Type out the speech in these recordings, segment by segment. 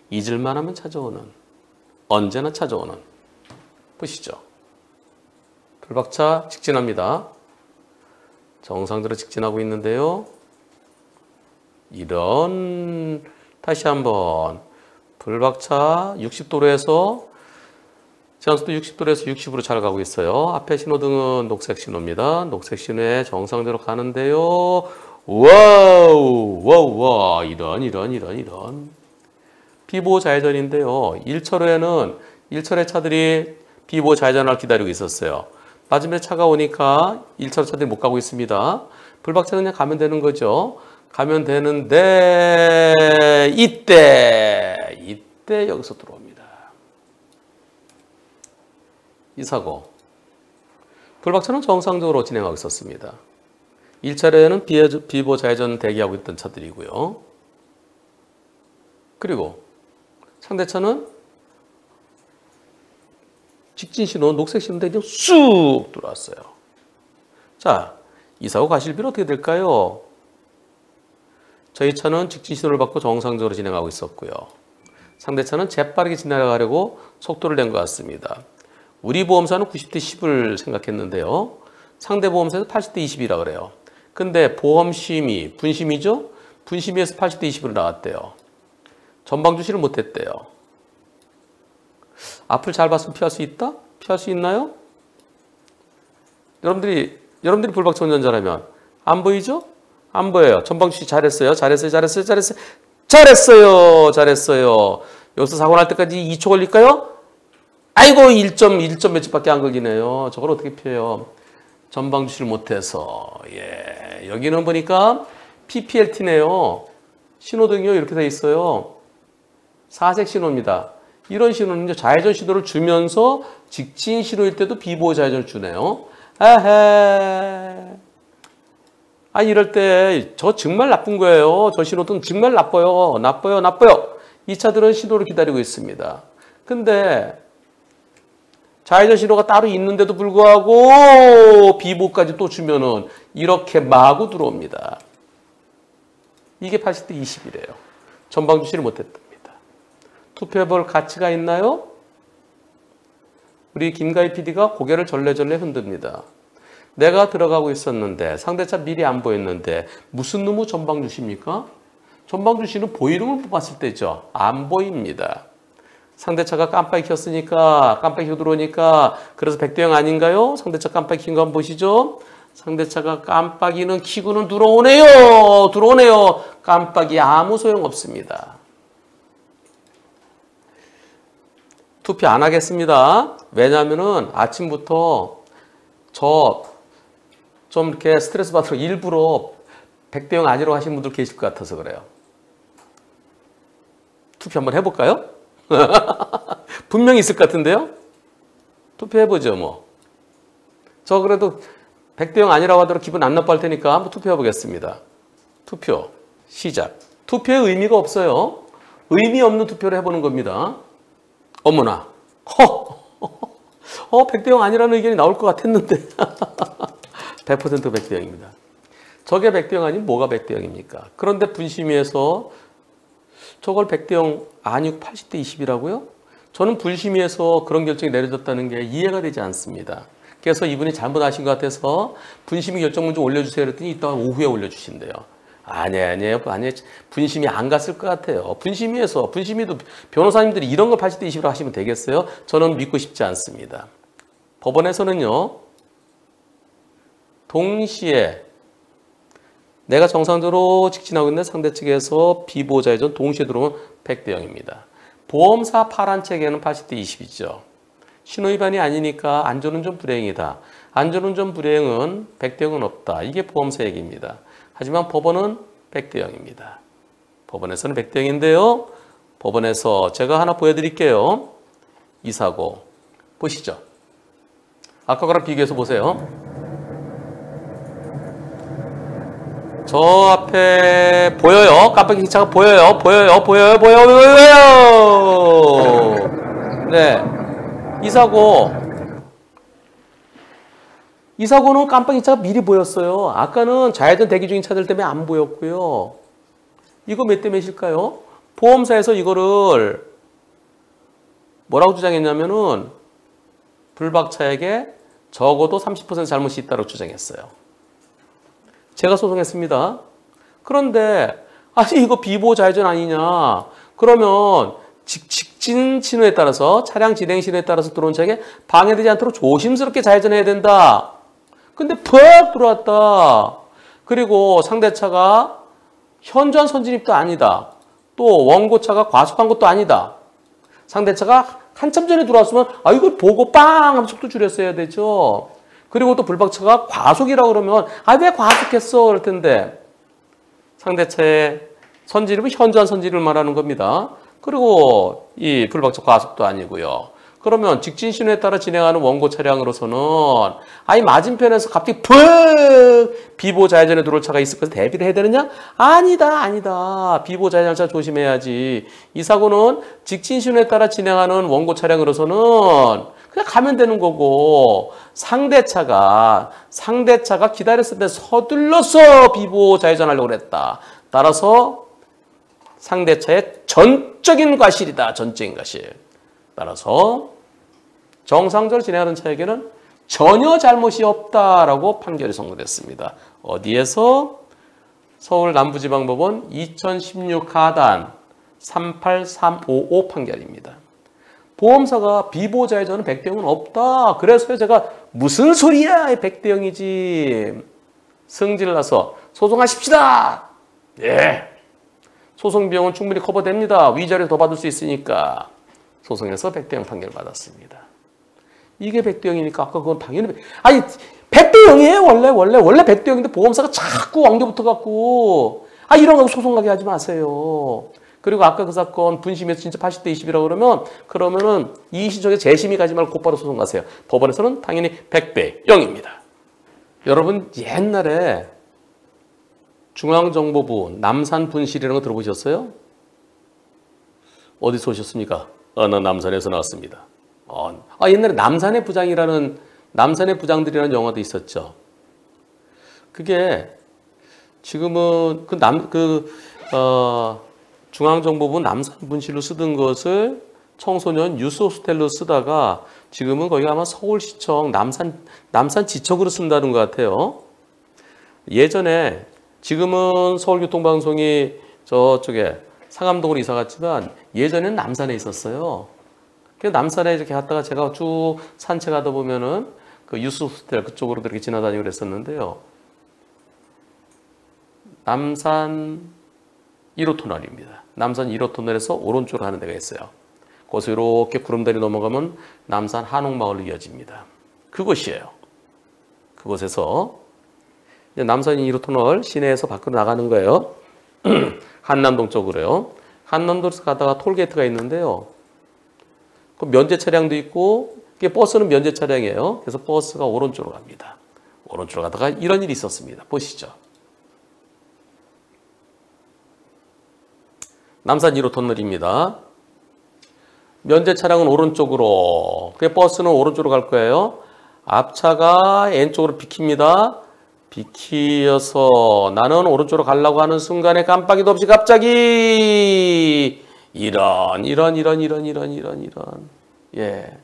잊을만 하면 찾아오는, 언제나 찾아오는. 보시죠. 불박차 직진합니다. 정상대로 직진하고 있는데요. 이런, 다시 한번 불박차 60도로에서 제한속도 60도로에서 60으로 잘 가고 있어요. 앞에 신호등은 녹색 신호입니다. 녹색 신호에 정상대로 가는데요. 와우, 와우, 와, 이런. 비보호 좌회전인데요. 1차로에는 1차로의 차들이 비보호 좌회전을 기다리고 있었어요. 마지막에 차가 오니까 1차로 차들이 못 가고 있습니다. 불박차는 그냥 가면 되는 거죠. 가면 되는데 이때 여기서 들어옵니다. 이 사고. 불박차는 정상적으로 진행하고 있었습니다. 1차로에는 비보호 좌회전 대기하고 있던 차들이고요. 그리고 상대차는 직진 신호, 녹색 신호인데 그냥 쑥 들어왔어요. 자, 이 사고 가실비는 어떻게 될까요? 저희 차는 직진 신호를 받고 정상적으로 진행하고 있었고요. 상대차는 재빠르게 지나가려고 속도를 낸 것 같습니다. 우리 보험사는 90대 10을 생각했는데요. 상대 보험사에서 80대 20이라 그래요. 근데 보험심의, 분심이죠? 분심의에서 80대 20으로 나왔대요. 전방 주시를 못했대요. 앞을 잘 봤으면 피할 수 있다? 피할 수 있나요? 여러분들이 불박차 운전자라면 안 보이죠? 안 보여요. 전방 주시 잘했어요. 여기서 사고 날 때까지 2초 걸릴까요? 아이고 1점 몇 초밖에 안 걸리네요. 저걸 어떻게 피해요? 전방 주시를 못해서. 예, 여기는 보니까 PPLT네요. 신호등이요 이렇게 돼 있어요. 사색 신호입니다. 이런 신호는 좌회전 신호를 주면서 직진 신호일 때도 비보호 좌회전을 주네요. 이럴 때 저 정말 나쁜 거예요. 저 신호등 정말 나빠요. 이 차들은 신호를 기다리고 있습니다. 근데 좌회전 신호가 따로 있는데도 불구하고 비보까지 또 주면은 이렇게 마구 들어옵니다. 이게 80대 20이래요. 전방 주시를 못했답니다. 투표해볼 가치가 있나요? 우리 김가희 PD가 고개를 절레절레 흔듭니다. 내가 들어가고 있었는데 상대차 미리 안 보였는데 무슨 놈의 전방 주시입니까? 전방 주시는 보이름을 봤을 때죠. 안 보입니다. 상대차가 깜빡이 켰으니까 깜빡이 켜고 들어오니까 그래서 100대 0 아닌가요? 상대차 깜빡이 킨 거 한번 보시죠. 상대차가 깜빡이는 켜고는 들어오네요. 깜빡이 아무 소용 없습니다. 투표 안 하겠습니다. 왜냐하면은 아침부터 좀 이렇게 스트레스 받으러 일부러 100대 0 아니라고 하시는 분들 계실 것 같아서 그래요. 투표 한번 해볼까요? 분명히 있을 것 같은데요? 투표해보죠, 뭐. 저 그래도 100대 0 아니라고 하더라도 기분 안 나빠할 테니까 한번 투표해보겠습니다. 투표, 시작. 투표에 의미가 없어요. 의미 없는 투표를 해보는 겁니다. 어머나. 100대 0 아니라는 의견이 나올 것 같았는데. 100% 100대 0입니다. 저게 100대 0 아니면 뭐가 100대 0입니까? 그런데 분심위에서 저걸 100대 0 아니고 80대 20이라고요? 저는 분심위에서 그런 결정이 내려졌다는 게 이해가 되지 않습니다. 그래서 이분이 잘못하신 것 같아서 분심위 결정문 좀 올려주세요 그랬더니 이따가 오후에 올려주신대요. 아니에요. 분심이 안 갔을 것 같아요. 분심위도 변호사님들이 이런 걸 80대 20으로 하시면 되겠어요? 저는 믿고 싶지 않습니다. 법원에서는요. 동시에 내가 정상적으로 직진하고 있는데 상대 측에서 비보호 좌회전 동시에 들어오면 100대 0입니다. 보험사 파란 책에는 80대 20이죠. 신호위반이 아니니까 안전운전 불이행이다. 안전운전 불이행은 100대 0은 없다. 이게 보험사 얘기입니다. 하지만 법원은 100대 0입니다. 법원에서는 100대 0인데요. 법원에서 제가 하나 보여드릴게요. 이 사고 보시죠. 아까 거랑 비교해서 보세요. 저 앞에 보여요. 깜빡이 기차가 보여요. 네. 이 사고는 깜빡이 기차가 미리 보였어요. 아까는 좌회전 대기 중인 차들 때문에 안 보였고요. 이거 몇 대 몇일까요? 보험사에서 이거를 뭐라고 주장했냐면은 불박차에게 적어도 30% 잘못이 있다고 주장했어요. 제가 소송했습니다. 그런데 아니 이거 비보호 좌회전 아니냐. 그러면 직진 신호에 따라서 차량 진행 신호에 따라서 들어온 차에게 방해되지 않도록 조심스럽게 좌회전해야 된다. 근데 퍽 들어왔다. 그리고 상대차가 현저한 선진입도 아니다. 또 원고차가 과속한 것도 아니다. 상대차가 한참 전에 들어왔으면 아 이걸 보고 빵 하면 속도 줄였어야 되죠. 그리고 또 불박차가 과속이라고 그러면 아 왜 과속했어 그럴 텐데 상대차의 선진입은 현저한 선진입을 말하는 겁니다. 그리고 이 불박차 과속도 아니고요. 그러면 직진 신호에 따라 진행하는 원고 차량으로서는 아니 맞은편에서 갑자기 푹 비보호 좌회전에 들어올 차가 있을 것을 대비를 해야 되느냐? 아니다. 비보호 좌회전차 조심해야지. 이 사고는 직진 신호에 따라 진행하는 원고 차량으로서는 그냥 가면 되는 거고 상대차가 기다렸을 때 서둘러서 비보호 좌회전하려고 그랬다. 따라서 상대차의 전적인 과실이다. 전적인 과실. 따라서 정상적으로 진행하는 차에게는 전혀 잘못이 없다라고 판결이 선고됐습니다. 어디에서? 서울 남부지방법원 2016 하단 38355 판결입니다. 보험사가 비보호 좌회전은 100대 0은 없다. 그래서 제가 무슨 소리야 100대 0이지. 승질 나서 소송하십시다. 예. 소송 비용은 충분히 커버됩니다. 위자료 더 받을 수 있으니까. 소송에서 100대 0 판결 받았습니다. 이게 100대 0이니까 아까 그건 당연히 아니 100대 0이에요 원래 100대 0인데 보험사가 자꾸 왕겨붙어 갖고 아 이런 거 소송 가게 하지 마세요. 그리고 아까 그 사건 분심에서 진짜 80대 20이라고 그러면은 이 시점에 재심이 가지 말고 곧바로 소송 가세요. 법원에서는 당연히 100대 0입니다. 여러분 옛날에 중앙정보부 남산 분실이라는 거 들어보셨어요? 어디서 오셨습니까? 나 남산에서 나왔습니다. 옛날에 남산의 부장들이라는 영화도 있었죠. 그게 지금은 중앙정보부 남산 분실로 쓰던 것을 청소년 유스 호스텔로 쓰다가 지금은 거기가 아마 서울시청 남산지청으로 쓴다는 것 같아요. 예전에 지금은 서울교통방송이 저쪽에 상암동으로 이사 갔지만 예전에는 남산에 있었어요. 그 남산에 이렇게 갔다가 제가 쭉 산책하다 보면은 그 유스 호스텔 그쪽으로 이렇게 지나다니고 그랬었는데요. 남산 1호 터널입니다. 남산 1호 터널에서 오른쪽으로 가는 데가 있어요. 거기서 이렇게 구름다리 넘어가면 남산 한옥마을로 이어집니다. 그곳이에요. 그곳에서 이제 남산 1호 터널 시내에서 밖으로 나가는 거예요. 한남동 쪽으로요. 한남동에서 가다가 톨게이트가 있는데요. 그 면제 차량도 있고 버스는 면제 차량이에요. 그래서 버스가 오른쪽으로 갑니다. 오른쪽으로 가다가 이런 일이 있었습니다. 보시죠. 남산 1호 터널입니다. 면제 차량은 오른쪽으로, 버스는 오른쪽으로 갈 거예요. 앞차가 왼쪽으로 비킵니다. 비키어서 나는 오른쪽으로 가려고 하는 순간에 깜빡이도 없이 갑자기 이런 예,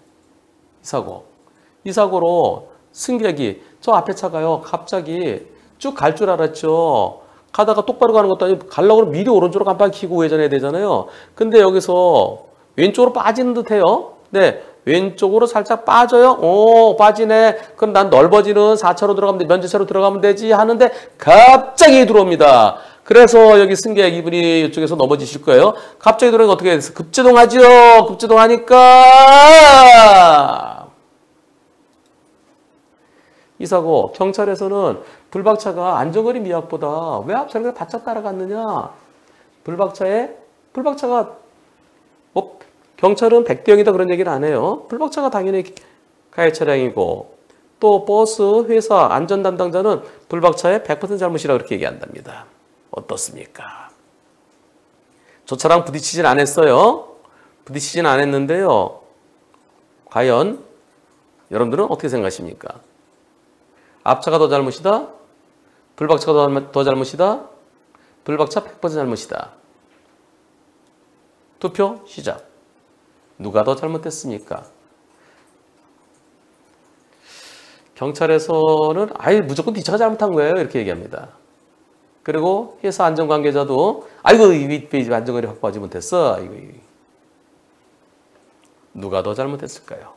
이 사고로 승객이 저 앞에 차가요 갑자기 쭉 갈 줄 알았죠. 가다가 똑바로 가는 것도 아니고 가려고 하면 미리 오른쪽으로 깜빡이 켜고 회전해야 되잖아요. 근데 여기서 왼쪽으로 빠지는 듯해요. 네, 왼쪽으로 살짝 빠져요. 빠지네. 그럼 난 넓어지는 4차로 들어가면 돼. 면제차로 들어가면 되지 하는데 갑자기 들어옵니다. 그래서 여기 승객 이분이 이쪽에서 넘어지실 거예요. 갑자기 들어오니까 어떻게 됐어? 급제동하죠. 급제동하니까 이 사고 경찰에서는 불박차가 안전거리 미약보다 왜 앞차를 바짝 따라갔느냐. 불박차가 경찰은 100대 0이다 그런 얘기는 안 해요. 불박차가 당연히 가해 차량이고 또 버스 회사 안전 담당자는 불박차의 100% 잘못이라고 그렇게 얘기한답니다. 어떻습니까? 저 차랑 부딪히진 않았어요. 부딪히진 않았는데요. 과연 여러분들은 어떻게 생각하십니까? 앞차가 더 잘못이다? 불박차가 더 잘못이다? 불박차 100% 잘못이다. 투표 시작. 누가 더 잘못했습니까? 경찰에서는 아예 무조건 뒷차가 잘못한 거예요. 이렇게 얘기합니다. 그리고 회사 안전관계자도 아이고 이 안전거리 확보하지 못했어. 이거. 누가 더 잘못했을까요?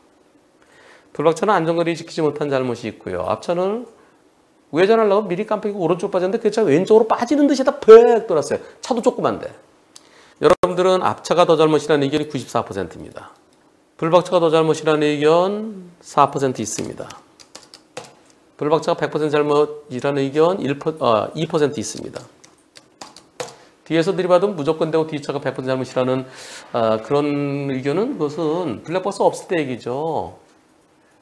불박차는 안전거리 지키지 못한 잘못이 있고요. 앞차는 우회전하려고 미리 깜빡이고 오른쪽 빠졌는데 그 차가 왼쪽으로 빠지는 듯이 다 퍽 돌았어요. 차도 조그만데. 여러분들은 앞차가 더 잘못이라는 의견이 94%입니다. 불박차가 더 잘못이라는 의견 4% 있습니다. 불박차가 100% 잘못이라는 의견 2% 있습니다. 뒤에서 들이받으면 무조건 되고 뒷차가 100% 잘못이라는 그런 의견은 그것은 블랙박스 없을 때 얘기죠.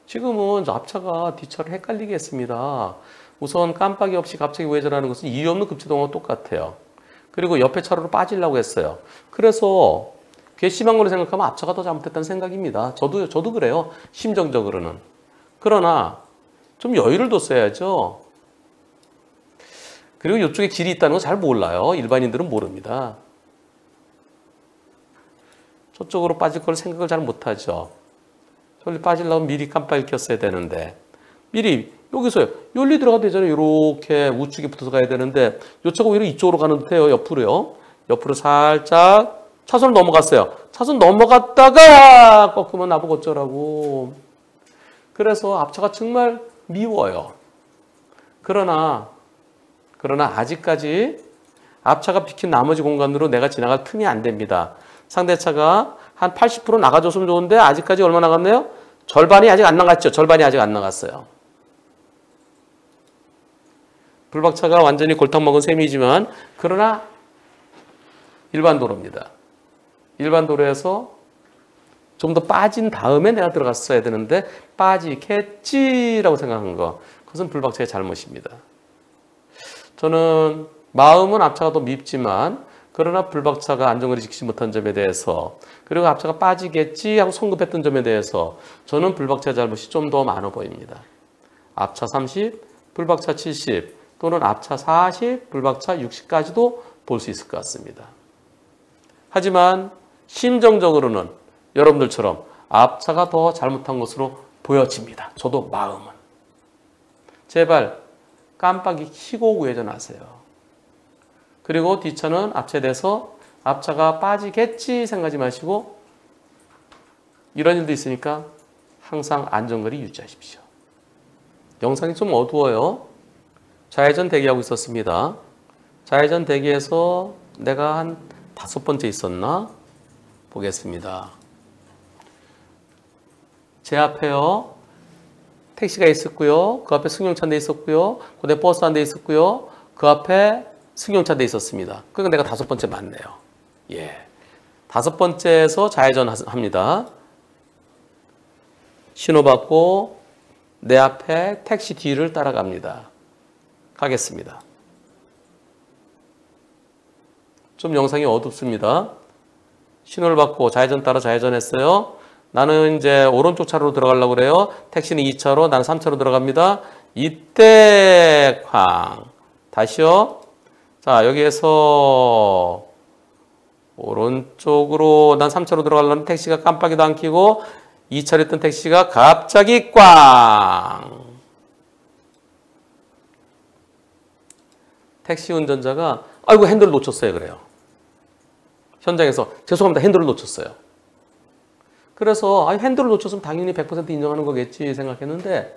지금은 앞차가 뒷차를 헷갈리게 했습니다. 우선 깜빡이 없이 갑자기 우회전하는 것은 이유 없는 급제동하고 똑같아요. 그리고 옆에 차로로 빠지려고 했어요. 그래서 괘씸한 걸로 생각하면 앞차가 더 잘못했다는 생각입니다. 저도 그래요. 심정적으로는. 그러나 좀 여유를 뒀어야죠. 그리고 이쪽에 길이 있다는 거 잘 몰라요. 일반인들은 모릅니다. 저쪽으로 빠질 걸 생각을 잘 못하죠. 저리 빠지려면 미리 깜빡이 켰어야 되는데 미리 여기서요. 여기 들어가도 되잖아요. 이렇게 우측에 붙어서 가야 되는데 요 차가 오히려 이쪽으로 가는 듯해요. 옆으로요. 옆으로 살짝 차선을 넘어갔어요. 차선 넘어갔다가 꺾으면 나보고 어쩌라고. 그래서 앞차가 정말 미워요. 그러나 아직까지 앞차가 비킨 나머지 공간으로 내가 지나갈 틈이 안 됩니다. 상대차가 한 80% 나가줬으면 좋은데 아직까지 얼마 나갔나요? 절반이 아직 안 나갔죠. 절반이 아직 안 나갔어요. 불박차가 완전히 골탕 먹은 셈이지만 그러나 일반 도로입니다. 일반 도로에서 좀 더 빠진 다음에 내가 들어갔어야 되는데 빠지겠지라고 생각한 거. 그것은 불박차의 잘못입니다. 저는 마음은 앞차가 더 밉지만 그러나 불박차가 안전거리 지키지 못한 점에 대해서 그리고 앞차가 빠지겠지 하고 성급했던 점에 대해서 저는 불박차의 잘못이 좀 더 많아 보입니다. 앞차 30, 불박차 70 또는 앞차 40, 불박차 60까지도 볼 수 있을 것 같습니다. 하지만 심정적으로는 여러분들처럼 앞차가 더 잘못한 것으로 보여집니다. 저도 마음은. 제발 깜빡이 켜고 우회전하세요. 그리고 뒷차는 앞차에 대해서 앞차가 빠지겠지 생각하지 마시고 이런 일도 있으니까 항상 안전거리 유지하십시오. 영상이 좀 어두워요. 좌회전 대기하고 있었습니다. 좌회전 대기에서 내가 한 5번째 있었나? 보겠습니다. 제 앞에요. 택시가 있었고요. 그 앞에 승용차 한 대 있었고요. 그 뒤에 버스 한 대 있었고요. 그 앞에 승용차 한 대 있었습니다. 그러니까 내가 5번째 맞네요. 예. 5번째에서 좌회전 합니다. 신호 받고 내 앞에 택시 뒤를 따라갑니다. 가겠습니다. 좀 영상이 어둡습니다. 신호를 받고 좌회전 따라 좌회전했어요. 나는 이제 오른쪽 차로로 들어가려고 그래요. 택시는 2차로, 나는 3차로 들어갑니다. 이때 쾅. 다시요. 자, 여기에서 오른쪽으로 난 3차로 들어가려는 택시가 깜빡이도 안 켜고 2차로 있던 택시가 갑자기 꽝. 택시 운전자가 아이고 핸들을 놓쳤어요 그래요. 현장에서 죄송합니다 핸들을 놓쳤어요. 그래서 핸들을 놓쳤으면 당연히 100% 인정하는 거겠지 생각했는데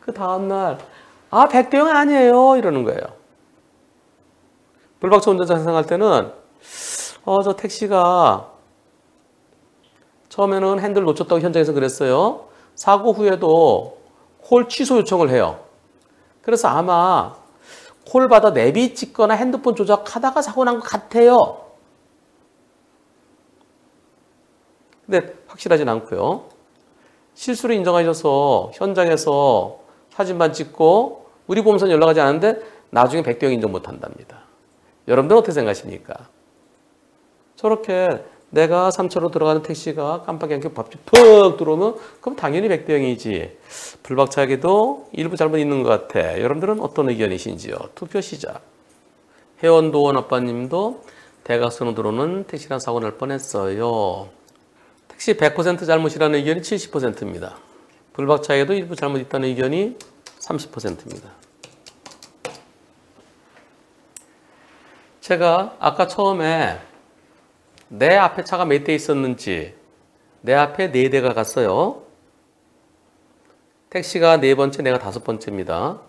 그 다음날 100대 0 아니에요 이러는 거예요. 불박차 운전자 생각할 때는 저 택시가 처음에는 핸들을 놓쳤다고 현장에서 그랬어요. 사고 후에도 콜 취소 요청을 해요. 그래서 아마 콜 받아 내비 찍거나 핸드폰 조작하다가 사고 난 것 같아요. 근데 확실하진 않고요. 실수를 인정하셔서 현장에서 사진만 찍고 우리 보험사는 연락하지 않았는데 나중에 100대 0 인정 못한답니다. 여러분들은 어떻게 생각하십니까? 저렇게 내가 3차로 들어가는 택시가 깜빡이 안 켜고 밥집 푹 들어오면 그럼 당연히 100대 0이지. 불박차에도 일부 잘못 있는 것 같아. 여러분들은 어떤 의견이신지요? 투표 시작. 회원도원 아빠님도 대각선으로 들어오는 택시랑 사고 날 뻔했어요. 택시 100% 잘못이라는 의견이 70%입니다. 불박차에도 일부 잘못 있다는 의견이 30%입니다. 제가 아까 처음에 내 앞에 차가 몇 대 있었는지 내 앞에 4대가 갔어요. 택시가 4번째, 내가 5번째입니다.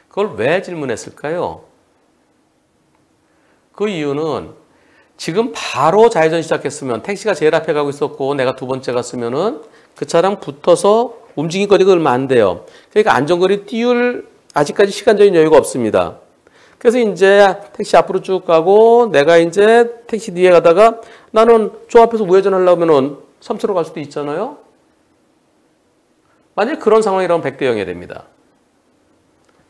그걸 왜 질문했을까요? 그 이유는 지금 바로 좌회전 시작했으면 택시가 제일 앞에 가고 있었고 내가 2번째 갔으면은 그 차랑 붙어서 움직일 거리가 얼마 안 돼요. 그러니까 안전거리 띄울 아직까지 시간적인 여유가 없습니다. 그래서 이제 택시 앞으로 쭉 가고 내가 이제 택시 뒤에 가다가 나는 저 앞에서 우회전 하려면은 섬으로 갈 수도 있잖아요. 만약에 그런 상황이라면 100대 0이 됩니다.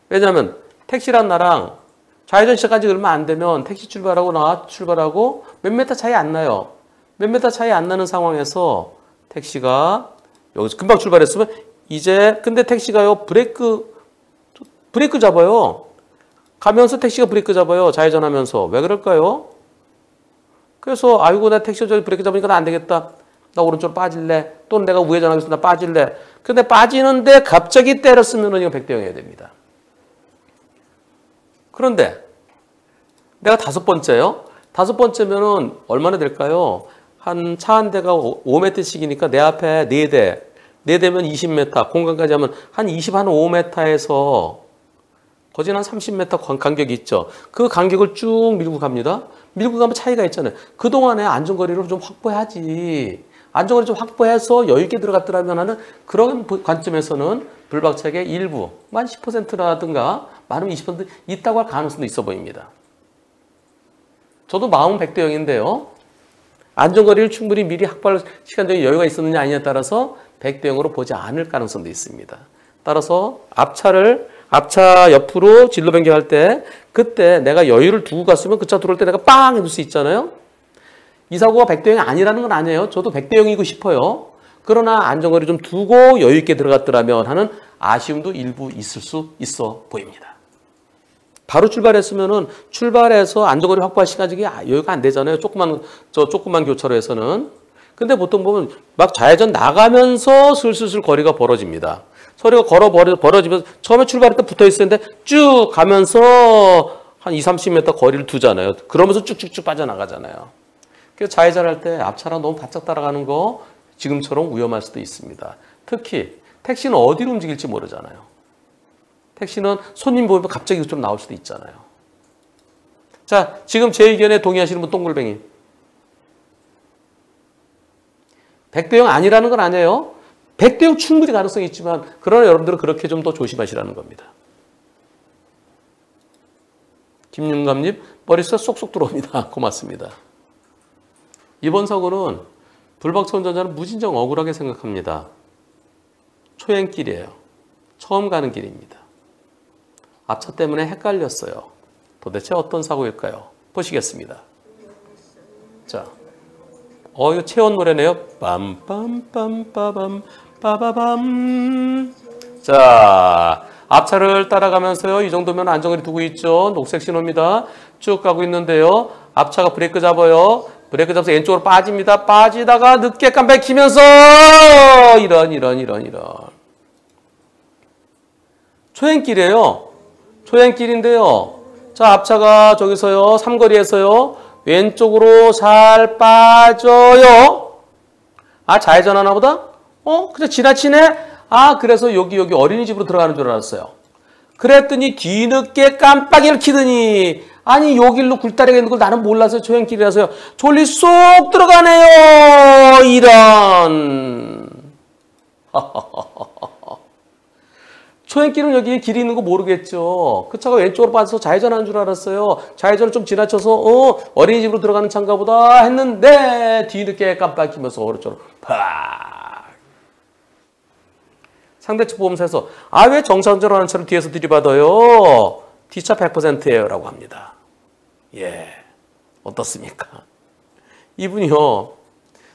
왜냐하면 택시랑 나랑 좌회전 시작한 지 얼마 안 되면 택시 출발하고 나 출발하고 몇 미터 차이 안 나요. 몇 미터 차이 안 나는 상황에서 택시가 여기서 금방 출발했으면 이제 근데 택시가요 브레이크 잡아요. 가면서 택시가 브레이크 잡아요. 좌회전하면서. 왜 그럴까요? 그래서 아이고 나 택시가 저기 브레이크 잡으니까 안 되겠다. 나 오른쪽으로 빠질래. 또는 내가 우회전하겠어. 나 빠질래. 근데 빠지는데 갑자기 때렸으면 이거 100대 0이 됩니다. 그런데 내가 5번째요. 5번째면은 얼마나 될까요? 한 차 한 대가 5m씩이니까 내 앞에 4대. 4대면 20m. 공간까지 하면 한 5m에서 거진 한 30m 간격이 있죠. 그 간격을 쭉 밀고 갑니다. 밀고 가면 차이가 있잖아요. 그동안에 안전거리를 좀 확보해야지. 안전거리 좀 확보해서 여유 있게 들어갔더라면 하는 그런 관점에서는 불박차의 일부, 만 10%라든가 많으면 20% 있다고 할 가능성도 있어 보입니다. 저도 마음은 100대 0인데요. 안전거리를 충분히 미리 확보할 시간적인 여유가 있었느냐 아니냐에 따라서 100대 0으로 보지 않을 가능성도 있습니다. 따라서 앞차 옆으로 진로 변경할 때 그때 내가 여유를 두고 갔으면 그 차 들어올 때 내가 빵 해줄 수 있잖아요. 이 사고가 100대 0이 아니라는 건 아니에요. 저도 100대 0이고 싶어요. 그러나 안전거리 좀 두고 여유 있게 들어갔더라면 하는 아쉬움도 일부 있을 수 있어 보입니다. 바로 출발했으면은 출발해서 안전거리 확보할 시간적이 여유가 안 되잖아요. 조그만 교차로에서는. 근데 보통 보면 막 좌회전 나가면서 슬슬 거리가 벌어집니다. 소리가 벌어지면서 처음에 출발할 때 붙어 있었는데 쭉 가면서 한 30m 거리를 두잖아요. 그러면서 쭉쭉쭉 빠져나가잖아요. 그래서 좌회전할 때 앞차랑 너무 바짝 따라가는 거 지금처럼 위험할 수도 있습니다. 특히 택시는 어디로 움직일지 모르잖아요. 택시는 손님 보면 갑자기 좀 나올 수도 있잖아요. 자, 지금 제 의견에 동의하시는 분 동글뱅이. 100대 0 아니라는 건 아니에요. 100대 0 충분히 가능성이 있지만 그러나 여러분들은 그렇게 좀 더 조심하시라는 겁니다. 김윤감님 머릿속에 쏙쏙 들어옵니다. 고맙습니다. 이번 사고는 불박차 운전자는 무진장 억울하게 생각합니다. 초행길이에요. 처음 가는 길입니다. 앞차 때문에 헷갈렸어요. 도대체 어떤 사고일까요? 보시겠습니다. 자, 이거 채원 노래네요. 빰빰빰빠밤 빠바밤. 자, 앞차를 따라가면서요. 이 정도면 안전거리 두고 있죠. 녹색 신호입니다. 쭉 가고 있는데요. 앞차가 브레이크 잡아요. 브레이크 잡아서 왼쪽으로 빠집니다. 빠지다가 늦게 깜빡 키면서 이런. 초행길이에요. 초행길인데요. 자, 앞차가 저기서요. 삼거리에서요. 왼쪽으로 살 빠져요. 아, 좌회전하나 보다? 그래 지나치네? 아, 그래서 여기 어린이집으로 들어가는 줄 알았어요. 그랬더니 뒤늦게 깜빡이를 켜더니 아니 여길로 굴다리가 있는 걸 나는 몰라서 초행길이라서요. 졸리 쏙 들어가네요. 이런. 초행길은 여기 길이 있는 거 모르겠죠. 그 차가 왼쪽으로 빠져서 좌회전하는 줄 알았어요. 좌회전을 좀 지나쳐서 어린이집으로 들어가는 차인가 보다 했는데 뒤늦게 깜빡이면서 오른쪽으로 팍. 상대측 보험사에서 왜 정상적으로 하는 차를 뒤에서 들이받아요? 뒷차 100%예요 라고 합니다. 예, 어떻습니까? 이분이요.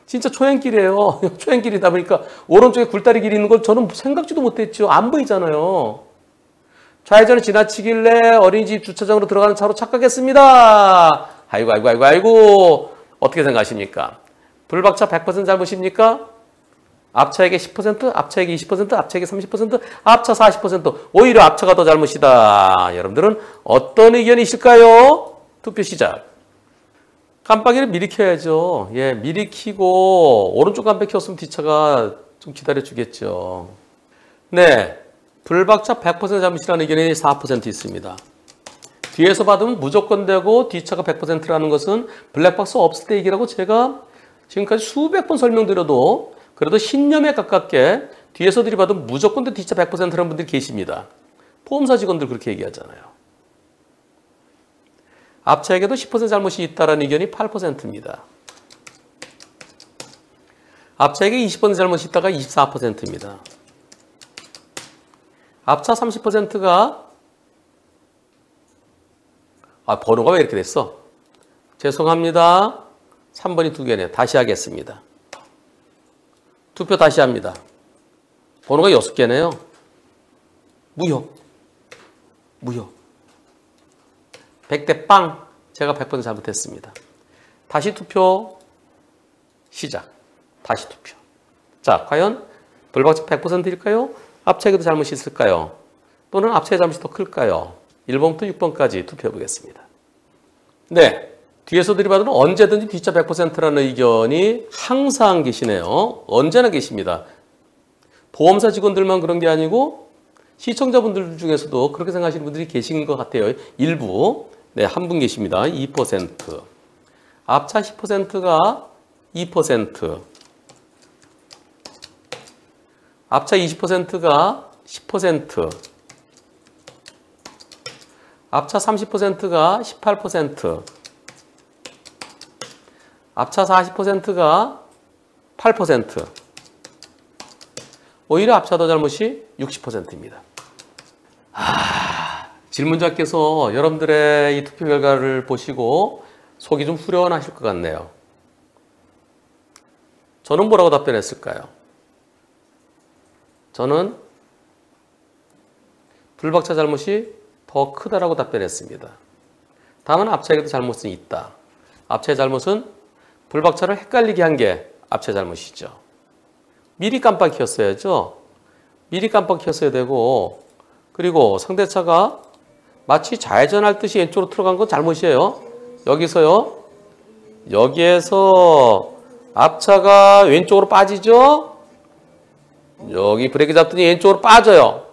진짜 초행길이에요. 초행길이다 보니까 오른쪽에 굴다리 길이 있는 걸 저는 생각지도 못했죠. 안 보이잖아요. 좌회전을 지나치길래 어린이집 주차장으로 들어가는 차로 착각했습니다. 아이고. 어떻게 생각하십니까? 불박차 100% 잘못입니까? 앞차에게 10%, 앞차에게 20%, 앞차에게 30%, 앞차 40%. 오히려 앞차가 더 잘못이다. 여러분들은 어떤 의견이실까요? 투표 시작. 깜빡이를 미리 켜야죠. 예, 미리 켜고 오른쪽 깜빡이 켰으면 뒷차가 좀 기다려 주겠죠. 네, 불박차 100% 잘못이라는 의견이 4% 있습니다. 뒤에서 받으면 무조건 되고 뒷차가 100%라는 것은 블랙박스 없을 때 얘기라고 제가 지금까지 수백 번 설명드려도 그래도 신념에 가깝게 뒤에서 들이받으면 무조건 돼 뒷차 100%라는 분들이 계십니다. 보험사 직원들 그렇게 얘기하잖아요. 앞차에게도 10% 잘못이 있다는 의견이 8%입니다. 앞차에게 20% 잘못이 있다가 24%입니다. 앞차 30%가 번호가 왜 이렇게 됐어? 죄송합니다. 3번이 2개네요. 다시 하겠습니다. 투표 다시 합니다. 번호가 6개네요. 무효. 100대 빵. 제가 100% 잘못했습니다. 다시 투표 시작. 다시 투표. 자, 과연 불박차 100%일까요? 앞차에게도 잘못이 있을까요? 또는 앞차의 잘못이 더 클까요? 1번부터 6번까지 투표해 보겠습니다. 네. 뒤에서 들이받으면 언제든지 뒷차 100%라는 의견이 항상 계시네요. 언제나 계십니다. 보험사 직원들만 그런 게 아니고 시청자분들 중에서도 그렇게 생각하시는 분들이 계신 것 같아요. 일부. 네, 한 분 계십니다. 2%. 앞차 10%가 2%. 앞차 20%가 10%. 앞차 30%가 18%. 앞차 40%가 8%. 오히려 앞차 더 잘못이 60%입니다. 질문자께서 여러분들의 이 투표 결과를 보시고 속이 좀 후련하실 것 같네요. 저는 뭐라고 답변했을까요? 저는 불박차 잘못이 더 크다라고 답변했습니다. 다만 앞차에게도 잘못은 있다. 앞차의 잘못은 불박차를 헷갈리게 한 게 앞차의 잘못이죠. 미리 깜빡 켰어야죠. 미리 깜빡 켰어야 되고, 그리고 상대차가 마치 좌회전할 듯이 왼쪽으로 들어간 건 잘못이에요. 여기서요. 여기에서 앞차가 왼쪽으로 빠지죠. 여기 브레이크 잡더니 왼쪽으로 빠져요.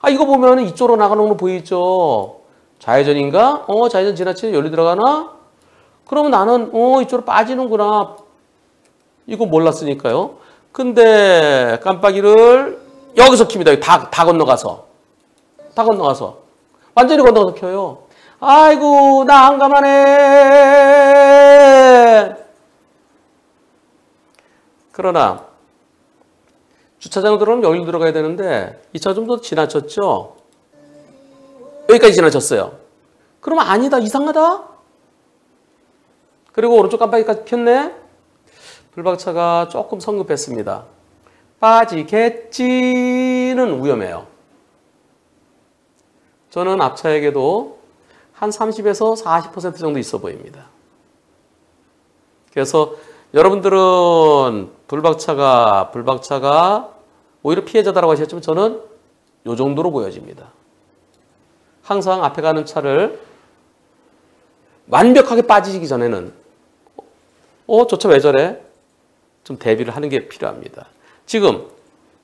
이거 보면 이쪽으로 나가는 거 보이죠? 좌회전인가? 좌회전 지나치게 여기 들어가나? 그러면 나는 이쪽으로 빠지는구나. 이거 몰랐으니까요. 근데 깜빡이를 여기서 킵니다. 다 건너가서. 완전히 건너가서 켜요. 아이고 난감하네. 그러나 주차장 들어오면 여기로 들어가야 되는데 이 차 좀 더 지나쳤죠? 여기까지 지나쳤어요. 그러면 아니다. 이상하다. 그리고 오른쪽 깜빡이까지 켰네. 불박차가 조금 성급했습니다. 빠지겠지는 위험해요. 저는 앞차에게도 한 30에서 40% 정도 있어 보입니다. 그래서 여러분들은 불박차가 오히려 피해자다라고 하셨지만 저는 이 정도로 보여집니다. 항상 앞에 가는 차를 완벽하게 빠지기 전에는 저 차 왜 저래? 좀 대비를 하는 게 필요합니다. 지금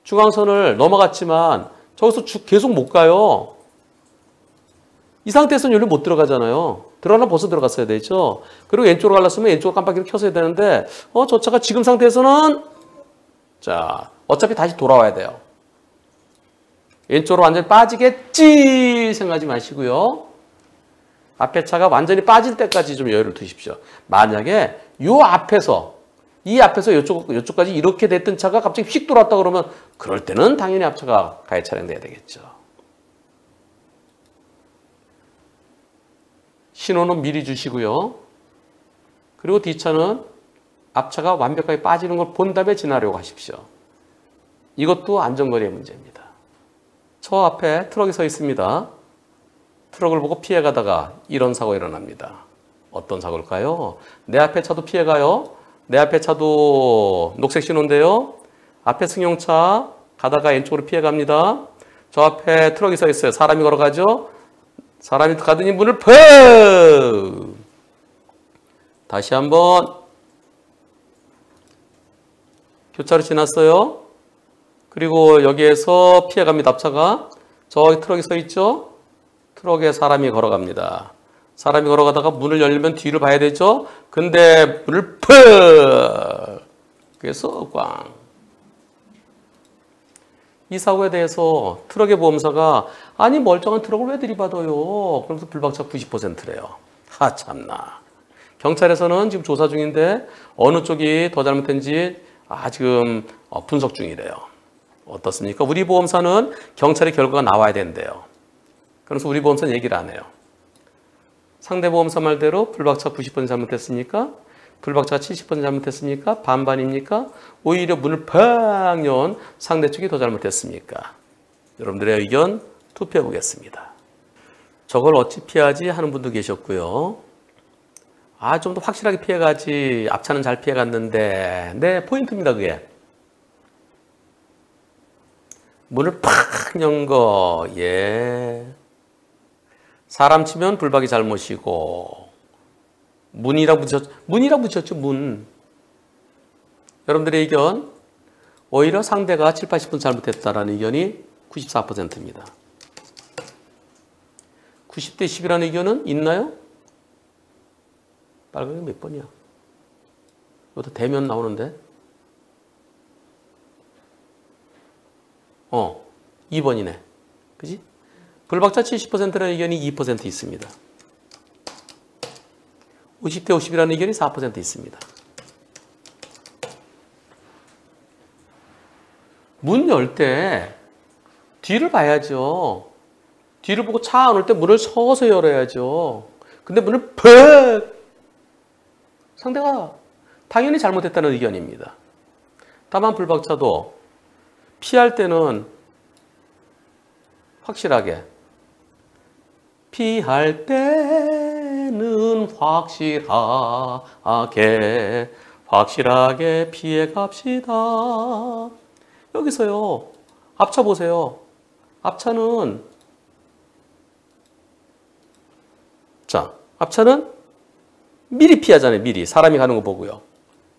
중앙선을 넘어갔지만 저기서 계속 못 가요. 이 상태에서는 여기로 못 들어가잖아요. 들어가나 벌써 들어갔어야 되죠. 그리고 왼쪽으로 갈랐으면 왼쪽 깜빡이를 켜서야 되는데 저 차가 지금 상태에서는 자 어차피 다시 돌아와야 돼요. 왼쪽으로 완전히 빠지겠지 생각하지 마시고요. 앞에 차가 완전히 빠질 때까지 좀 여유를 두십시오. 만약에 이 앞에서 이쪽까지 이렇게 됐던 차가 갑자기 휙 돌았다 그러면 그럴 때는 당연히 앞차가 가해 차량돼야 되겠죠. 신호는 미리 주시고요. 그리고 뒷차는 앞차가 완벽하게 빠지는 걸 본 다음에 지나려고 하십시오. 이것도 안전거리의 문제입니다. 저 앞에 트럭이 서 있습니다. 트럭을 보고 피해가다가 이런 사고가 일어납니다. 어떤 사고일까요? 내 앞에 차도 피해가요. 내 앞에 차도 녹색 신호인데요. 앞에 승용차 가다가 왼쪽으로 피해갑니다. 저 앞에 트럭이 서 있어요. 사람이 걸어가죠. 사람이 가더니 문을 퍽! 다시 한번 교차로 지났어요. 그리고 여기에서 피해갑니다. 앞차가. 저기 트럭이 서 있죠. 트럭에 사람이 걸어갑니다. 사람이 걸어가다가 문을 열면 뒤를 봐야 되죠. 근데 문을 퍽! 그래서 꽝. 이 사고에 대해서 트럭의 보험사가 아니 멀쩡한 트럭을 왜 들이받아요? 그러면서 불박차 90%래요. 하 참나. 경찰에서는 지금 조사 중인데 어느 쪽이 더 잘못된지 지금 분석 중이래요. 어떻습니까? 우리 보험사는 경찰의 결과가 나와야 된대요. 그래서 우리 보험사는 얘기를 안 해요. 상대 보험사 말대로 불박차 90% 잘못했습니까? 불박차가 70% 잘못했습니까? 반반입니까? 오히려 문을 팍 연 상대 쪽이 더 잘못했습니까? 여러분들의 의견 투표해 보겠습니다. 저걸 어찌 피하지 하는 분도 계셨고요. 좀 더 확실하게 피해가지. 앞차는 잘 피해갔는데. 네, 포인트입니다, 그게. 문을 팍 연 거, 예. 사람 치면 불박이 잘못이고. 문이라고 붙였죠, 문. 여러분들의 의견, 오히려 상대가 7, 80% 잘못했다라는 의견이 94%입니다. 90대 10이라는 의견은 있나요? 빨간게 몇 번이야? 이것도 대면 나오는데? 2번이네. 그지? 불박차 70%라는 의견이 2% 있습니다. 50대 50이라는 의견이 4% 있습니다. 문 열 때 뒤를 봐야죠. 뒤를 보고 차 안 올 때 문을 서서 열어야죠. 근데 문을 퍽! 상대가 당연히 잘못했다는 의견입니다. 다만 불박차도 피할 때는 확실하게 피할 때는 확실하게 피해 갑시다. 여기서요. 앞차 보세요. 앞차는 앞차는 미리 피하잖아요. 미리. 사람이 가는 거 보고요.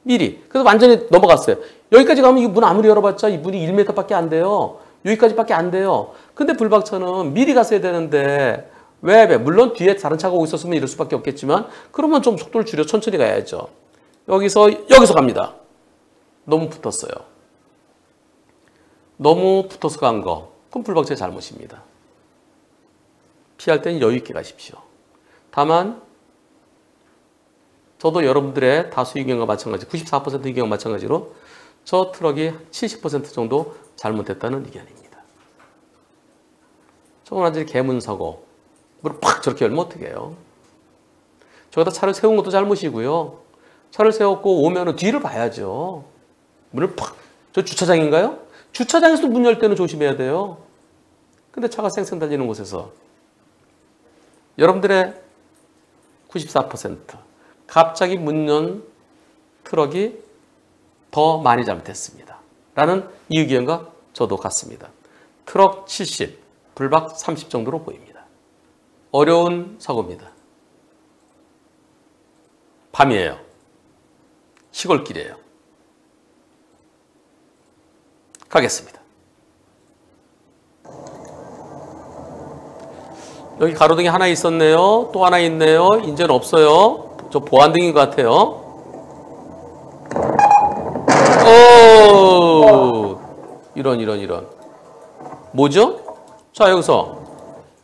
미리. 그래서 완전히 넘어갔어요. 여기까지 가면 이 문 아무리 열어봤자 이 문이 1m밖에 안 돼요. 여기까지밖에 안 돼요. 근데 불박차는 미리 갔어야 되는데 왜? 물론 뒤에 다른 차가 오고 있었으면 이럴 수밖에 없겠지만 그러면 좀 속도를 줄여 천천히 가야죠. 여기서 갑니다. 너무 붙었어요. 너무 붙어서 간 거. 그럼 불박차의 잘못입니다. 피할 때는 여유 있게 가십시오. 다만 저도 여러분들의 다수 의견과 마찬가지 94% 의견과 마찬가지로 저 트럭이 70% 정도 잘못했다는 의견입니다. 저건 완전히 개문사고 문을 팍 저렇게 열면 어떻게 해요? 저기다 차를 세운 것도 잘못이고요. 차를 세웠고 오면은 뒤를 봐야죠. 문을 팍. 저 주차장인가요? 주차장에서도 문 열 때는 조심해야 돼요. 근데 차가 쌩쌩 달리는 곳에서 여러분들의 94% 갑자기 문 연 트럭이 더 많이 잘못했습니다. 라는 이 의견과 저도 같습니다. 트럭 70, 불박 30 정도로 보입니다. 어려운 사고입니다. 밤이에요. 시골길이에요. 가겠습니다. 여기 가로등이 하나 있었네요. 또 하나 있네요. 이제는 없어요. 저 보안등인 것 같아요. 오! 이런. 뭐죠? 자,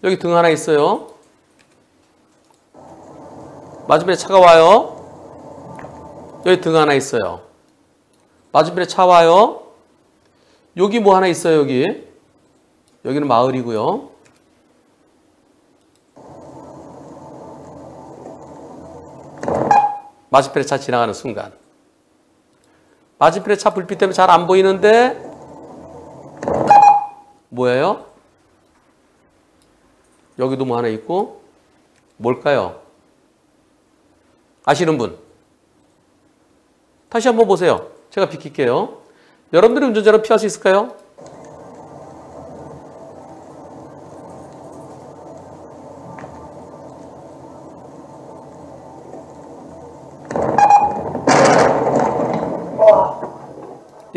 여기 등 하나 있어요. 맞은편에 차가 와요. 여기 등 하나 있어요. 맞은편에 차 와요. 여기 뭐 하나 있어요, 여기는 마을이고요. 맞은편에 차 지나가는 순간. 맞은편에 차 불빛 때문에 잘 안 보이는데 뭐예요? 여기도 뭐 하나 있고 뭘까요? 아시는 분? 다시 한번 보세요. 제가 비킬게요. 여러분들이 운전자를 피할 수 있을까요?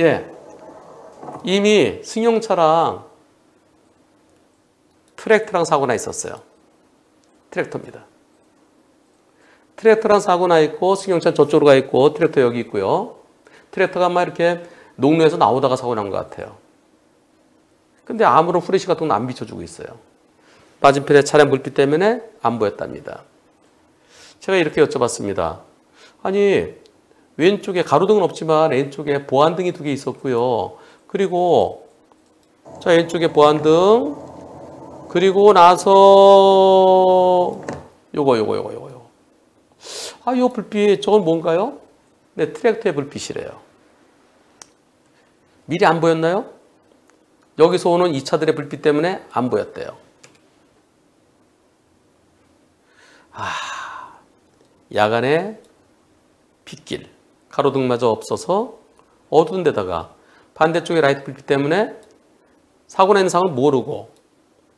예. 이미 승용차랑 트랙터랑 사고나 있었어요. 트랙터입니다. 트랙터랑 사고나 있고 승용차 저쪽으로 가 있고 트랙터 여기 있고요. 트랙터가 막 이렇게 농로에서 나오다가 사고 난 것 같아요. 근데 아무런 후레쉬 같은 건 안 비춰주고 있어요. 맞은편에 차량 불빛 때문에 안 보였답니다. 제가 이렇게 여쭤봤습니다. 아니 왼쪽에 가로등은 없지만 왼쪽에 보안등이 2개 있었고요. 그리고 자 왼쪽에 보안등 그리고 나서 요거 아, 요 불빛 저건 뭔가요? 네, 트랙터의 불빛이래요. 미리 안 보였나요? 여기서 오는 이 차들의 불빛 때문에 안 보였대요. 아, 야간에 빗길, 가로등마저 없어서 어두운 데다가 반대쪽에 라이트 불빛 때문에 사고 낸 상을 모르고